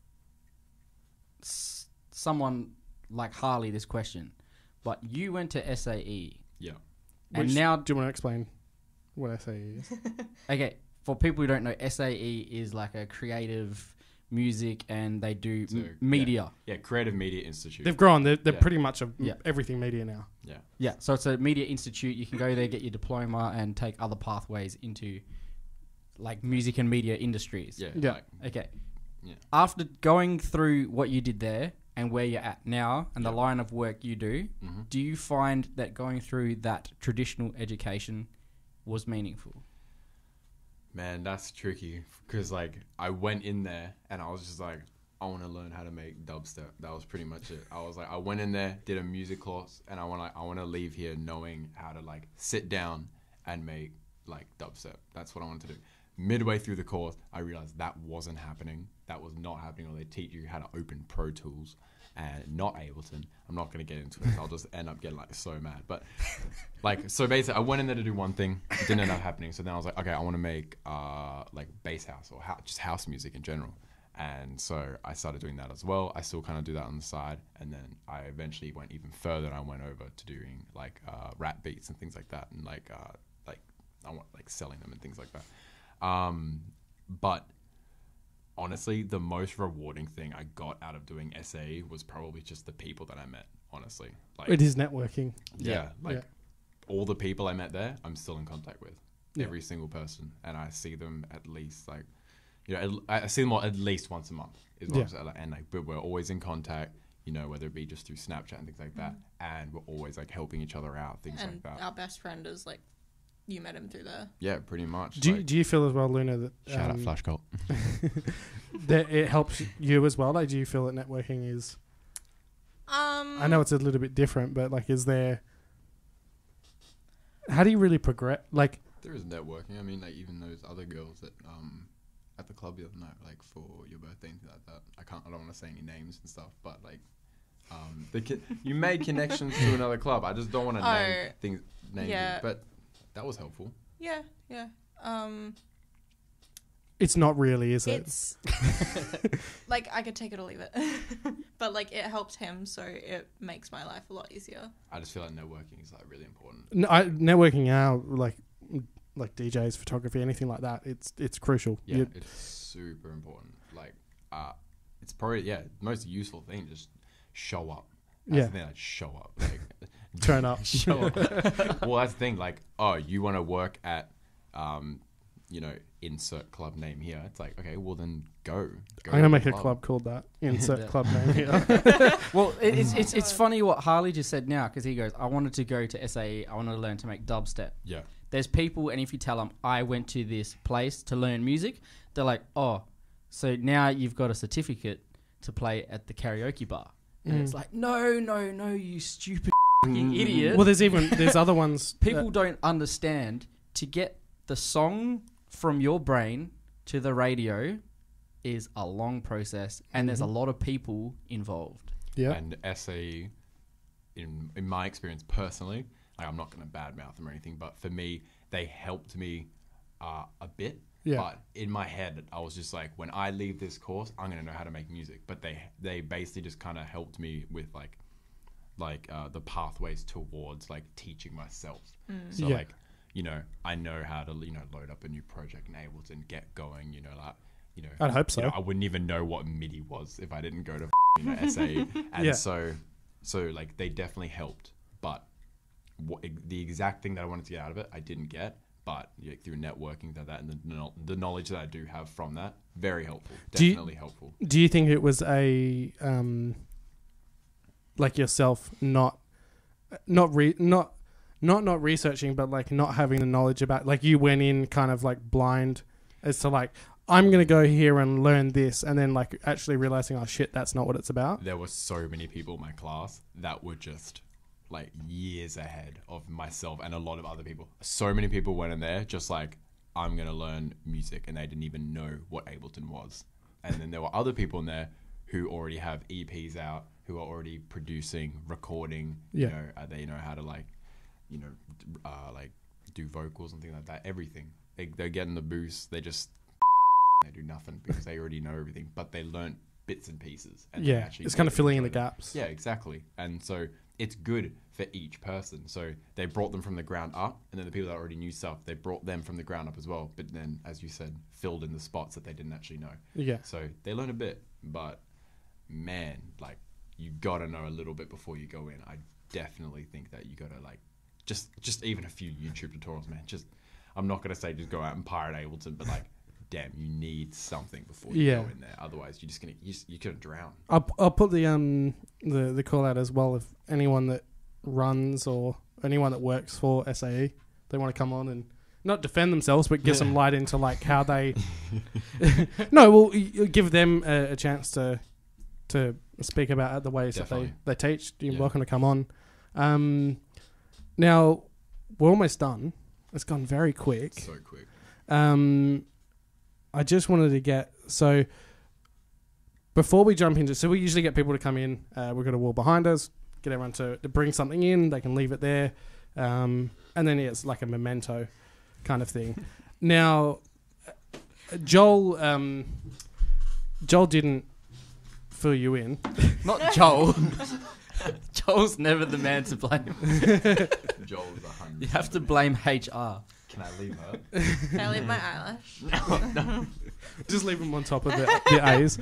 someone like Harley this question. But you went to SAE. Yeah. And Which- now... do you want to explain what SAE is? Okay, for people who don't know, SAE is like a creative music, and they do So, media. Yeah, Creative Media Institute. They've grown. They're Yeah. pretty much Yeah. everything media now. Yeah. Yeah, so it's a media institute. You can go there, get your diploma, and take other pathways into like music and media industries. Yeah. Yeah. Like, Okay. Yeah. After going through what you did there and where you're at now and the Yeah. line of work you do, mhm. do you find that going through that traditional education was meaningful? Man, that's tricky because like I went in there and I was just like, I want to learn how to make dubstep. That was pretty much it. I was like, I went in there, did a music course, and I want to leave here knowing how to like sit down and make like dubstep. That's what I wanted to do. Midway through the course, I realized that wasn't happening. That was not happening. Or they teach you how to open Pro Tools and not Ableton. I'm not going to get into it. I'll just end up getting like so mad. But like, so basically I went in there to do one thing. It didn't end up happening. So then I was like, okay, I want to make like bass house or just house music in general. And so I started doing that as well. I still kind of do that on the side. And then I eventually went even further and I went over to doing like rap beats and things like that. And like I want like selling them and things like that. But honestly, the most rewarding thing I got out of doing SAE was probably just the people that I met, honestly. Like, It is networking. yeah, like Yeah. all the people I met there, I'm still in contact with. Yeah. Every single person. And I see them at least like, you know, I see them at least once a month. Is what Yeah. I'm saying. And like, but we're always in contact, you know, whether it be just through Snapchat and things like that. And we're always like helping each other out, things And like that. our best friend is like, you met him through there. Yeah, pretty much. Do like, you feel as well, Luna, that shout out Flash Cult. that it helps you as well? Like, do you feel that networking is? I know it's a little bit different, but like, is there? How do you really progress? Like, There is networking. I mean, like even those other girls that at the club the other night, like for your birthday and things like that. I don't want to say any names and stuff, but like you made connections to another club. I just don't want to name things. Yeah. But that was helpful. Yeah. it's not really, is it? It's like I could take it or leave it, but like it helped him, so it makes my life a lot easier. I just feel like networking is like really important. Networking now, like DJs, photography, anything like that. It's crucial. Yeah, it's super important. Like it's probably the most useful thing. Just show up. That's the thing, like show up. Like Turn up. show up. Well, that's the thing. Like, oh, you want to work at, insert club name here. It's like, okay, well then go. I'm gonna to make the a club called that. Insert Yeah. club name here. Well, it's funny what Harley just said now, because he goes, I wanted to go to SAE. I wanted to learn to make dubstep. Yeah. There's people, and if you tell them, I went to this place to learn music, they're like, oh, so now you've got a certificate to play at the karaoke bar. And it's like, no, you stupid fucking idiot. Well, there's other ones. People don't understand, to get the song from your brain to the radio is a long process, and there's a lot of people involved. Yeah. And SAE, in my experience personally, like, I'm not going to badmouth them or anything, but for me, they helped me a bit. Yeah. But in my head, I was just like, when I leave this course, I'm going to know how to make music. But they basically just kind of helped me with like the pathways towards like teaching myself. So Yeah. like I know how to, load up a new project in Ableton, get going, I'd hope so. I wouldn't even know what MIDI was if I didn't go to, SAE. And Yeah. so like they definitely helped, but the exact thing that I wanted to get out of it, I didn't get. But through networking and the knowledge that I do have from that, very helpful. Definitely helpful. Do you think it was a like yourself not researching, but like not having the knowledge about, like you went in kind of like blind as to like, I'm gonna go here and learn this, and then like actually realizing, oh shit, that's not what it's about? There were so many people in my class that were just like years ahead of myself and a lot of other people. So many people went in there just like, I'm going to learn music, and they didn't even know what Ableton was. And then there were other people in there who already have EPs out, who are already producing, recording, Yeah. They know how to like do vocals and things like that, everything. They're getting the boost, they do nothing because they already know everything, but they learn bits and pieces. And Yeah, it's kind of filling in the gaps. Yeah, exactly. And so it's good for each person. So they brought them from the ground up, and then the people that already knew stuff, they brought them from the ground up as well. But then, as you said, filled in the spots that they didn't actually know. Yeah. So they learn a bit, but man, like you gotta know a little bit before you go in. I definitely think that you gotta like just even a few YouTube tutorials, man. I'm not gonna say just go out and pirate Ableton, but like, damn, you need something before you go in there. Otherwise, you're gonna drown. I'll put the call out as well. If anyone that runs or anyone that works for SAE, they want to come on and not defend themselves, but give some light into like how they. No, well, you give them a chance to speak about the ways Definitely. that they teach. You're welcome to come on. Now we're almost done. It's gone very quick. So quick. I just wanted to get, so before we jump into, so we usually get people to come in, we've got a wall behind us, get everyone to bring something in, they can leave it there, and then it's like a memento kind of thing. Now, Joel didn't fill you in. Not Joel. Joel's never the man to blame. Joel is 100. You have to blame HR. Can I leave her? Can I leave my eyelash? No. Just leave them on top of the A's.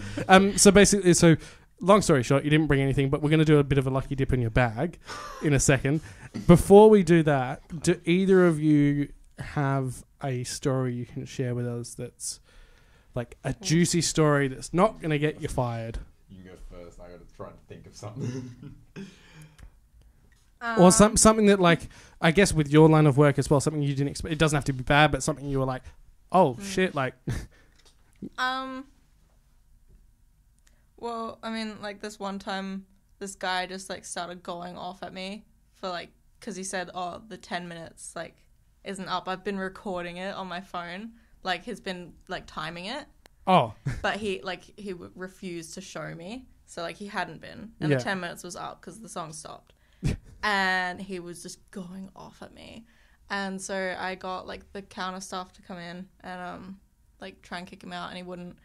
So basically, long story short, you didn't bring anything, but we're going to do a bit of a lucky dip in your bag in a second. Before we do that, do either of you have a story you can share with us that's like a juicy story that's not going to get you fired? You can go first. I got to try and think of something. Or something that, like, I guess with your line of work as well, something you didn't expect. It doesn't have to be bad, but something you were like, oh, shit, like... Well, I mean, like, this one time, this guy just, like, started going off at me for, like, because he said, oh, the 10 minutes, like, isn't up. I've been recording it on my phone. Like, he's been, like, timing it. Oh. But he refused to show me. So, like, he hadn't been. And the 10 minutes was up because the song stopped. And he was just going off at me. And so I got, like, the counter staff to come in and, like, try and kick him out, and he wouldn't.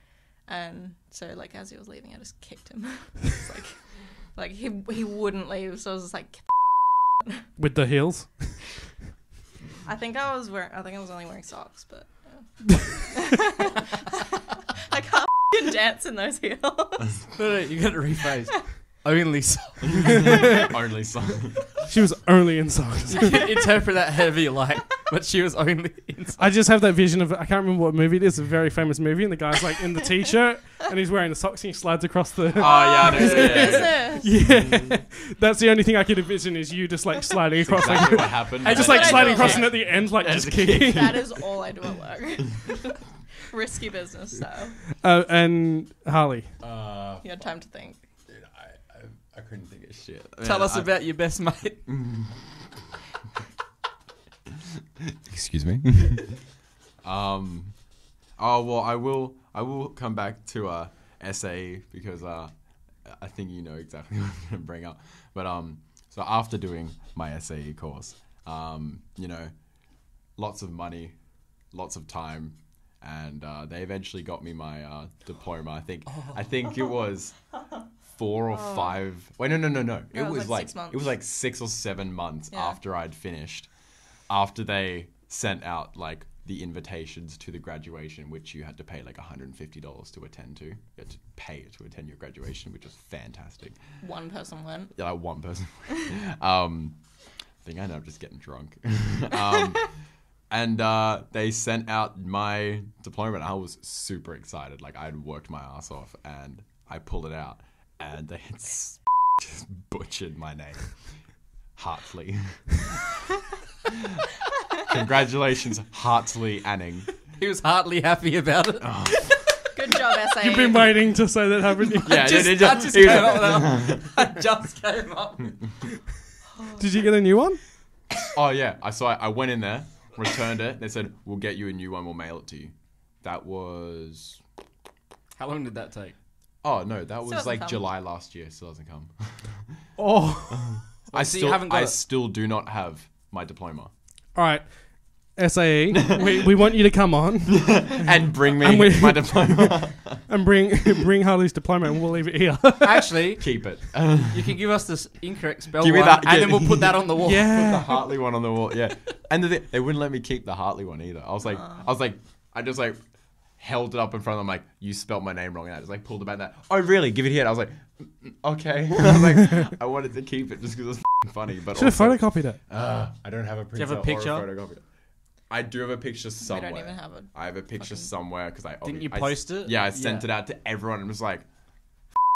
And so, like, as he was leaving, I just kicked him. It's like he wouldn't leave, so I was just like... With the heels? I think I was only wearing socks, but... Yeah. I can't f***ing dance in those heels. No, you got to rephrase. Only socks. Only song. She was only in socks. You can interpret that however you like, but she was only in socks. I just have that vision of, I can't remember what movie it is, a very famous movie, and the guy's like in the t-shirt and he's wearing the socks and he slides across the... Oh, yeah, I know. Yeah. That's the only thing I could envision is you just like sliding across. Exactly like, what happened. and just That's like what I sliding do. across and at the end like just kicking. That is all I do at work. Risky business, so. And Harley. You had time to think. Dude, I couldn't think of shit. Tell us about your best mate. Excuse me. Oh well, I will come back to SAE because I think you know exactly what I'm gonna bring up. But so after doing my SAE course, you know, lots of money, lots of time, and they eventually got me my diploma. I think it was 4 or 5. Wait, no. It was like 6 months. It was like 6 or 7 months Yeah. after I'd finished. After they sent out like the invitations to the graduation, which you had to pay like $150 to attend to. You had to pay to attend your graduation, which was fantastic. One person went. Yeah, like one person. I think I ended up just getting drunk. And they sent out my diploma, and I was super excited. Like, I'd worked my ass off, and I pulled it out, and they had just butchered my name. Hartley. Congratulations, Hartley Anning. He was heartily happy about it. Oh. Good job, SAE. You've been waiting to say that, haven't you? Yeah, I just came up with that. I just came up. Did you get a new one? Oh, yeah. I went in there, returned it. They said, we'll get you a new one. We'll mail it to you. That was... How long did that take? Oh, no. That was like come. July last year. Still hasn't come. Oh. I so you haven't got I it. still do not have my diploma. All right. SAE, we want you to come on And bring me my diploma. and bring Harley's diploma, and we'll leave it here. Actually, Keep it. you can give us this incorrect spell Give me one, that- and then we'll put that on the wall. Put the Yeah. Hartley one on the wall. Yeah. And they wouldn't let me keep the Hartley one either. I just like held it up in front of them like, you spelled my name wrong. And I just like pulled it back that. Oh, really? Give it here. And I was like, okay. I was like, I wanted to keep it just because it was funny. But Should have also, photocopied it. I don't have a printout you have a picture? or a photocopy. I do have a picture We somewhere. don't even have it. I have a picture somewhere because Didn't you post it? Yeah, I sent it out to everyone and was like,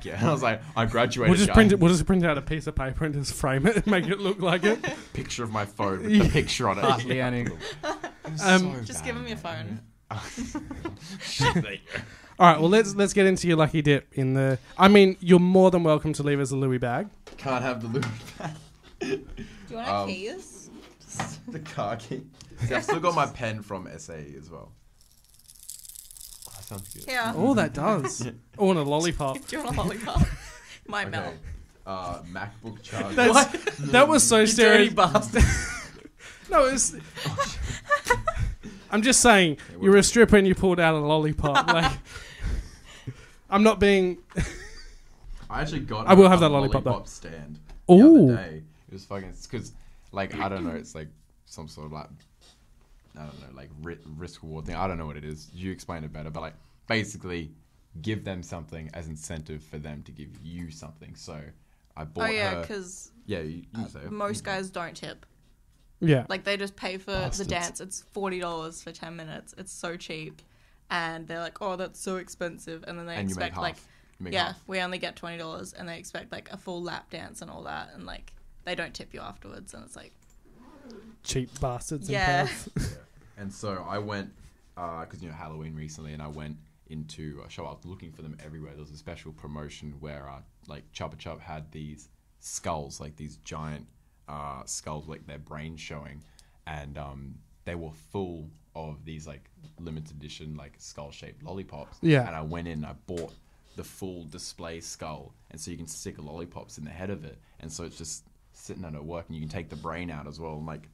yeah. And I was like, I graduated. We'll just guys. We'll just print out a piece of paper and just frame it and make it look like it. Picture of my phone with the picture on it. Hartley Anning. Just give him your phone. All right. Well, let's get into your lucky dip in the. I mean, you're more than welcome to leave us a Louis bag. Can't have the Louis bag. Do you want keys? The car key. See, I've still got my pen from SAE as well. Oh, that sounds good. Yeah. Oh, that does. Oh, and a lollipop. Do you want a lollipop? Might melt. MacBook charger. That was so Dirty serious. bastard. No, it's. I'm just saying, you were a stripper and you pulled out a lollipop. Like, I'm not being. I actually got. I will have a that lollipop, though. stand. The Ooh. other day. It was fucking. Because, like, I don't know. It's like some sort of like, I don't know, like risk reward thing. I don't know what it is. You explain it better. But like, basically, give them something as incentive for them to give you something. So I bought Oh yeah, her. because Yeah, you can say it. most guys don't tip. Yeah. Like they just pay for Bastards. the dance. It's $40 for 10 minutes. It's so cheap, and they're like, "Oh, that's so expensive." And then they And you make expect half. like, You make yeah, half. we only get $20, and they expect like a full lap dance and all that, and like they don't tip you afterwards, and it's like, Cheap bastards. Yeah. In Perth. And so I went, because Halloween recently, and I went into a shop. I was looking for them everywhere. There was a special promotion where like Chupa Chup had these skulls, like these giant skulls, like their brains showing, and they were full of these like limited edition like skull shaped lollipops. Yeah. And I went in, and I bought the full display skull, and so you can stick lollipops in the head of it, and so it's just sitting at work, and you can take the brain out as well, and like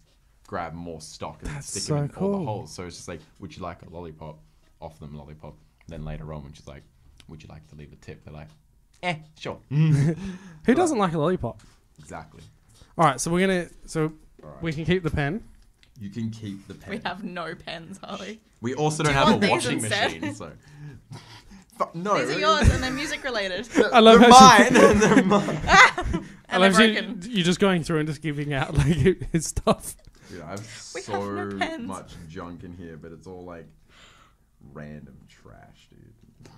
grab more stock and That's stick so it in all cool. the holes. So it's just like, would you like a lollipop? Offer them a lollipop. Then later on, when she's like, would you like to leave a tip? They're like, sure. Who doesn't like a lollipop? Exactly. All right, so we're gonna. So All right. we can keep the pen. You can keep the pen. we have no pens, Harley. We also Do don't you have want a these washing instead? machine, so. No. These are yours, and they're music related. I love They're how she- mine. They're mine. I And they're love you. broken. You're just going through and just giving out like his stuff. Dude, I have We so have no pens. much junk in here, but it's all like random trash, dude.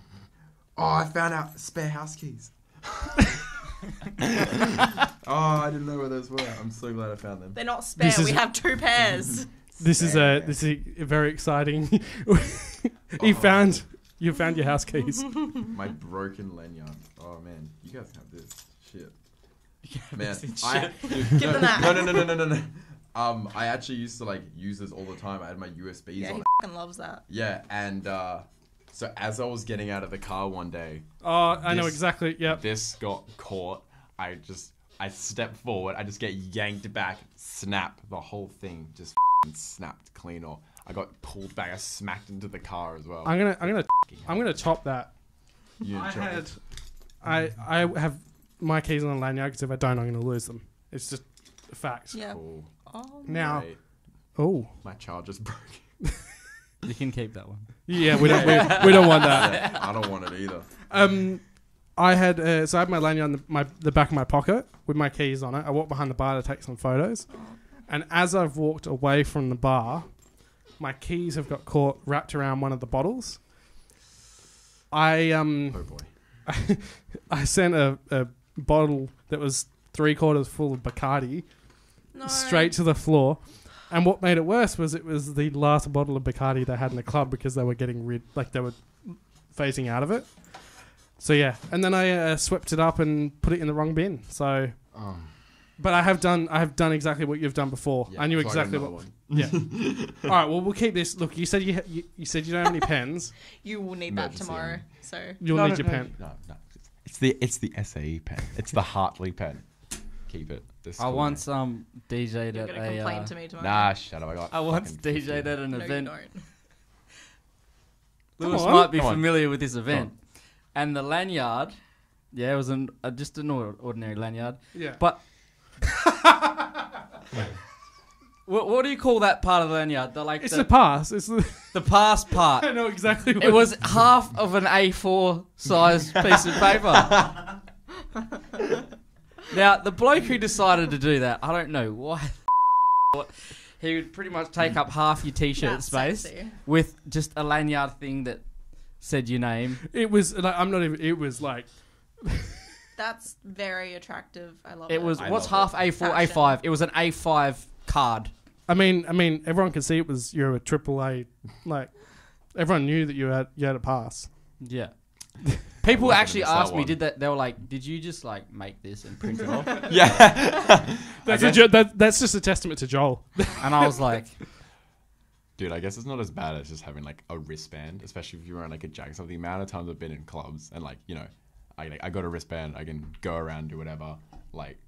Oh, I found out spare house keys. Oh, I didn't know where those were. I'm so glad I found them. They're not spare. This is- We have 2 pairs. This is a very exciting. You found your house keys. My broken lanyard. Oh man, you guys have this shit. Man, Give them that. No. I actually used to like use this all the time. I had my USBs Yeah, on he it. fucking loves that. Yeah, and so as I was getting out of the car one day, Oh, I know This- exactly. Yep. this got caught. I stepped forward. I just get yanked back. Snap. The whole thing just snapped clean off. I got pulled back. I smacked into the car as well. I'm gonna top that. You I tried. had. I have my keys on a lanyard because if I don't, I'm gonna lose them. It's just a fact. Yeah. Cool. Oh, Now, Right. Oh. My charger's broke. You can keep that one. Yeah, we don't want that. Yeah, I don't want it either. I had my lanyard in the back of my pocket with my keys on it. I walked behind the bar to take some photos, and as I've walked away from the bar, my keys have got caught wrapped around one of the bottles. Oh boy. I sent a bottle that was 3/4 full of Bacardi No. straight to the floor. And what made it worse was it was the last bottle of Bacardi they had in the club because they were getting they were phasing out of it. So yeah, and then I swept it up and put it in the wrong bin. So, but I have done exactly what you've done before. Yeah, I knew so exactly got what. one. Yeah. All right. Well, we'll keep this. Look, you said you said you don't have any pens. You will need Emergency that tomorrow. only. So You'll need your pen. No. It's the SAE pen. It's the Hartley pen. Keep it. I once DJ'd you're at gonna complain to me tomorrow. Nah, shut up. I once DJ'd at an No, you event. don't. Lewis Come on. might be Come on. familiar with this event. And the lanyard, it was just an ordinary lanyard. Yeah. But what do you call that part of the lanyard? It's the pass. It's the. the pass part. I know exactly what It was half of an A4 size piece of paper. Now, the bloke who decided to do that, I don't know why. He would pretty much take up half your t-shirt That's space sexy. with just a lanyard thing that said your name. It was. Like, I'm not even. It was like. That's very attractive. I love it. It was, I what's love half A4, Fashion. A5? It was an A5 card. I mean, everyone could see it was you're a AAA. Like, everyone knew that you had a pass. Yeah. People wasn't actually gonna miss asked that me, one. they were like, did you just like make this and print it off? Yeah. That's just a testament to Joel. And I was like, Dude, I guess it's not as bad as just having like a wristband, especially if you're wearing like a jacket. So the amount of times I've been in clubs and like, you know, I got a wristband, I can go around, do whatever, like,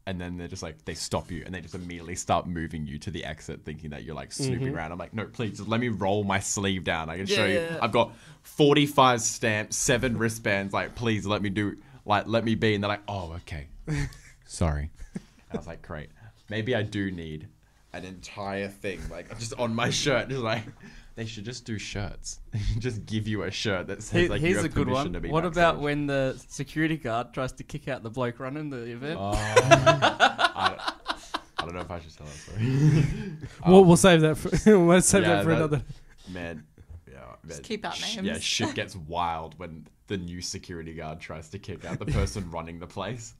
and then they're just like, they stop you and they just immediately start moving you to the exit thinking that you're like snooping around. I'm like, no, please just let me roll my sleeve down. I can show you. Yeah. I've got 45 stamps, 7 wristbands. Like, please let me let me be. And they're like, oh, okay. Sorry. And I was like, great. Maybe I do need an entire thing, like just on my shirt. Just like, they should just do shirts. They should just give you a shirt that says like you here's have a good permission one. to be What about backstage. when the security guard tries to kick out the bloke running the event? I don't know if I should tell that story. We'll save that for another. Man, Just keep out names. Yeah, shit gets wild when the new security guard tries to kick out the person running the place.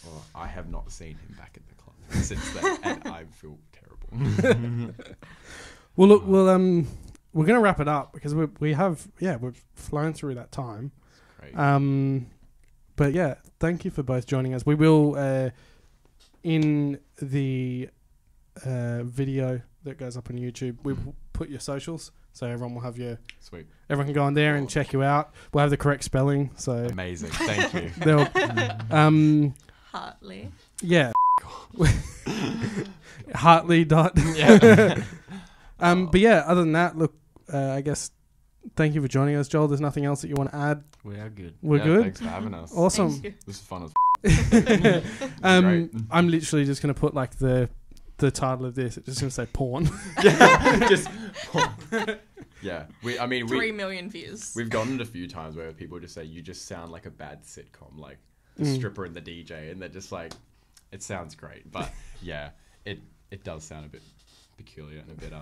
Oh, I have not seen him back at the club since then, and I feel terrible. Well, look, we're gonna wrap it up because we've flown through that time. Great. But yeah, thank you for both joining us. We will in the video that goes up on YouTube, we will put your socials so everyone will have Sweet. everyone can go on there and check you out. We'll have the correct spelling, so Amazing. Thank you. they'll Hartley. yeah. Hartley dot. Yeah. But yeah, other than that, look, I guess thank you for joining us, Joel. There's nothing else that you want to add? We are good. We're Yeah, good. Thanks for having us. Awesome. Thank you. This is fun as I'm Great. literally just gonna put like the title of this. It's just gonna say porn. just yeah. 3 million views. We've gotten it a few times where people just say you just sound like a bad sitcom, like the stripper and the DJ, and they're just like, it sounds great, but yeah, it does sound a bit peculiar and a bit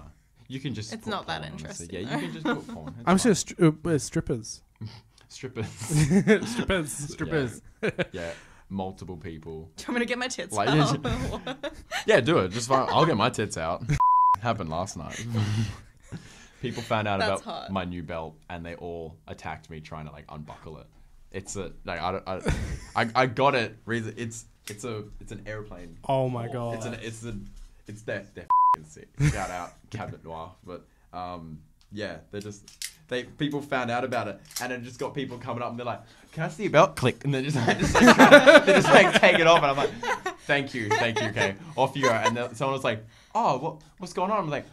you can just It's put not that porn, honestly. interesting, Yeah, you can just put porn. It's I'm fine. just strippers. strippers. Strippers. Strippers. Yeah, multiple people. Do you want me to get my tits Like, out? Yeah, do it. Just fine. I'll get my tits out. Happened last night. People found out That's about hot. my new belt, and they all attacked me trying to like unbuckle it. It's a like I got it. It's an airplane. Oh my god. It's they're sick. Shout out Cabinet Noir, but yeah, people found out about it, and it just got people coming up and they're like, "Can I see your belt?" Click, and they just take it off, and I'm like, "Thank you, okay, off you go." And then someone was like, "Oh, what's going on?" I'm like,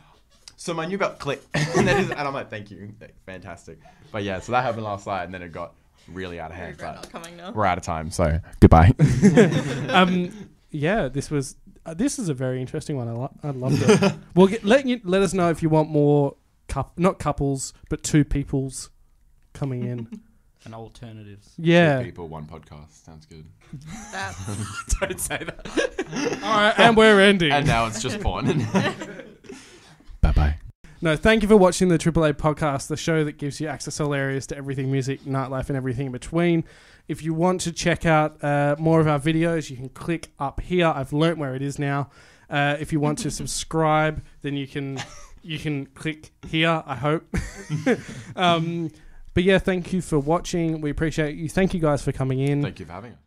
"So my new belt." Click, and I'm like, "Thank you, fantastic." But yeah, so that happened last night, and then it got really out of hand. Regret But not coming now. we're out of time, so goodbye. Yeah, this was this is a very interesting one. I loved it. We'll let us know if you want more not couples, but two peoples coming in. And alternatives. Yeah. 2 people, 1 podcast. Sounds good. Don't say that. All right, and we're ending. And now it's just porn. Bye-bye. No, thank you for watching the AAA podcast, the show that gives you access to all areas to everything music, nightlife, and everything in between. If you want to check out more of our videos, you can click up here. I've learnt where it is now. If you want to subscribe, then you can click here, I hope. But yeah, thank you for watching. We appreciate you. Thank you guys for coming in. Thank you for having us.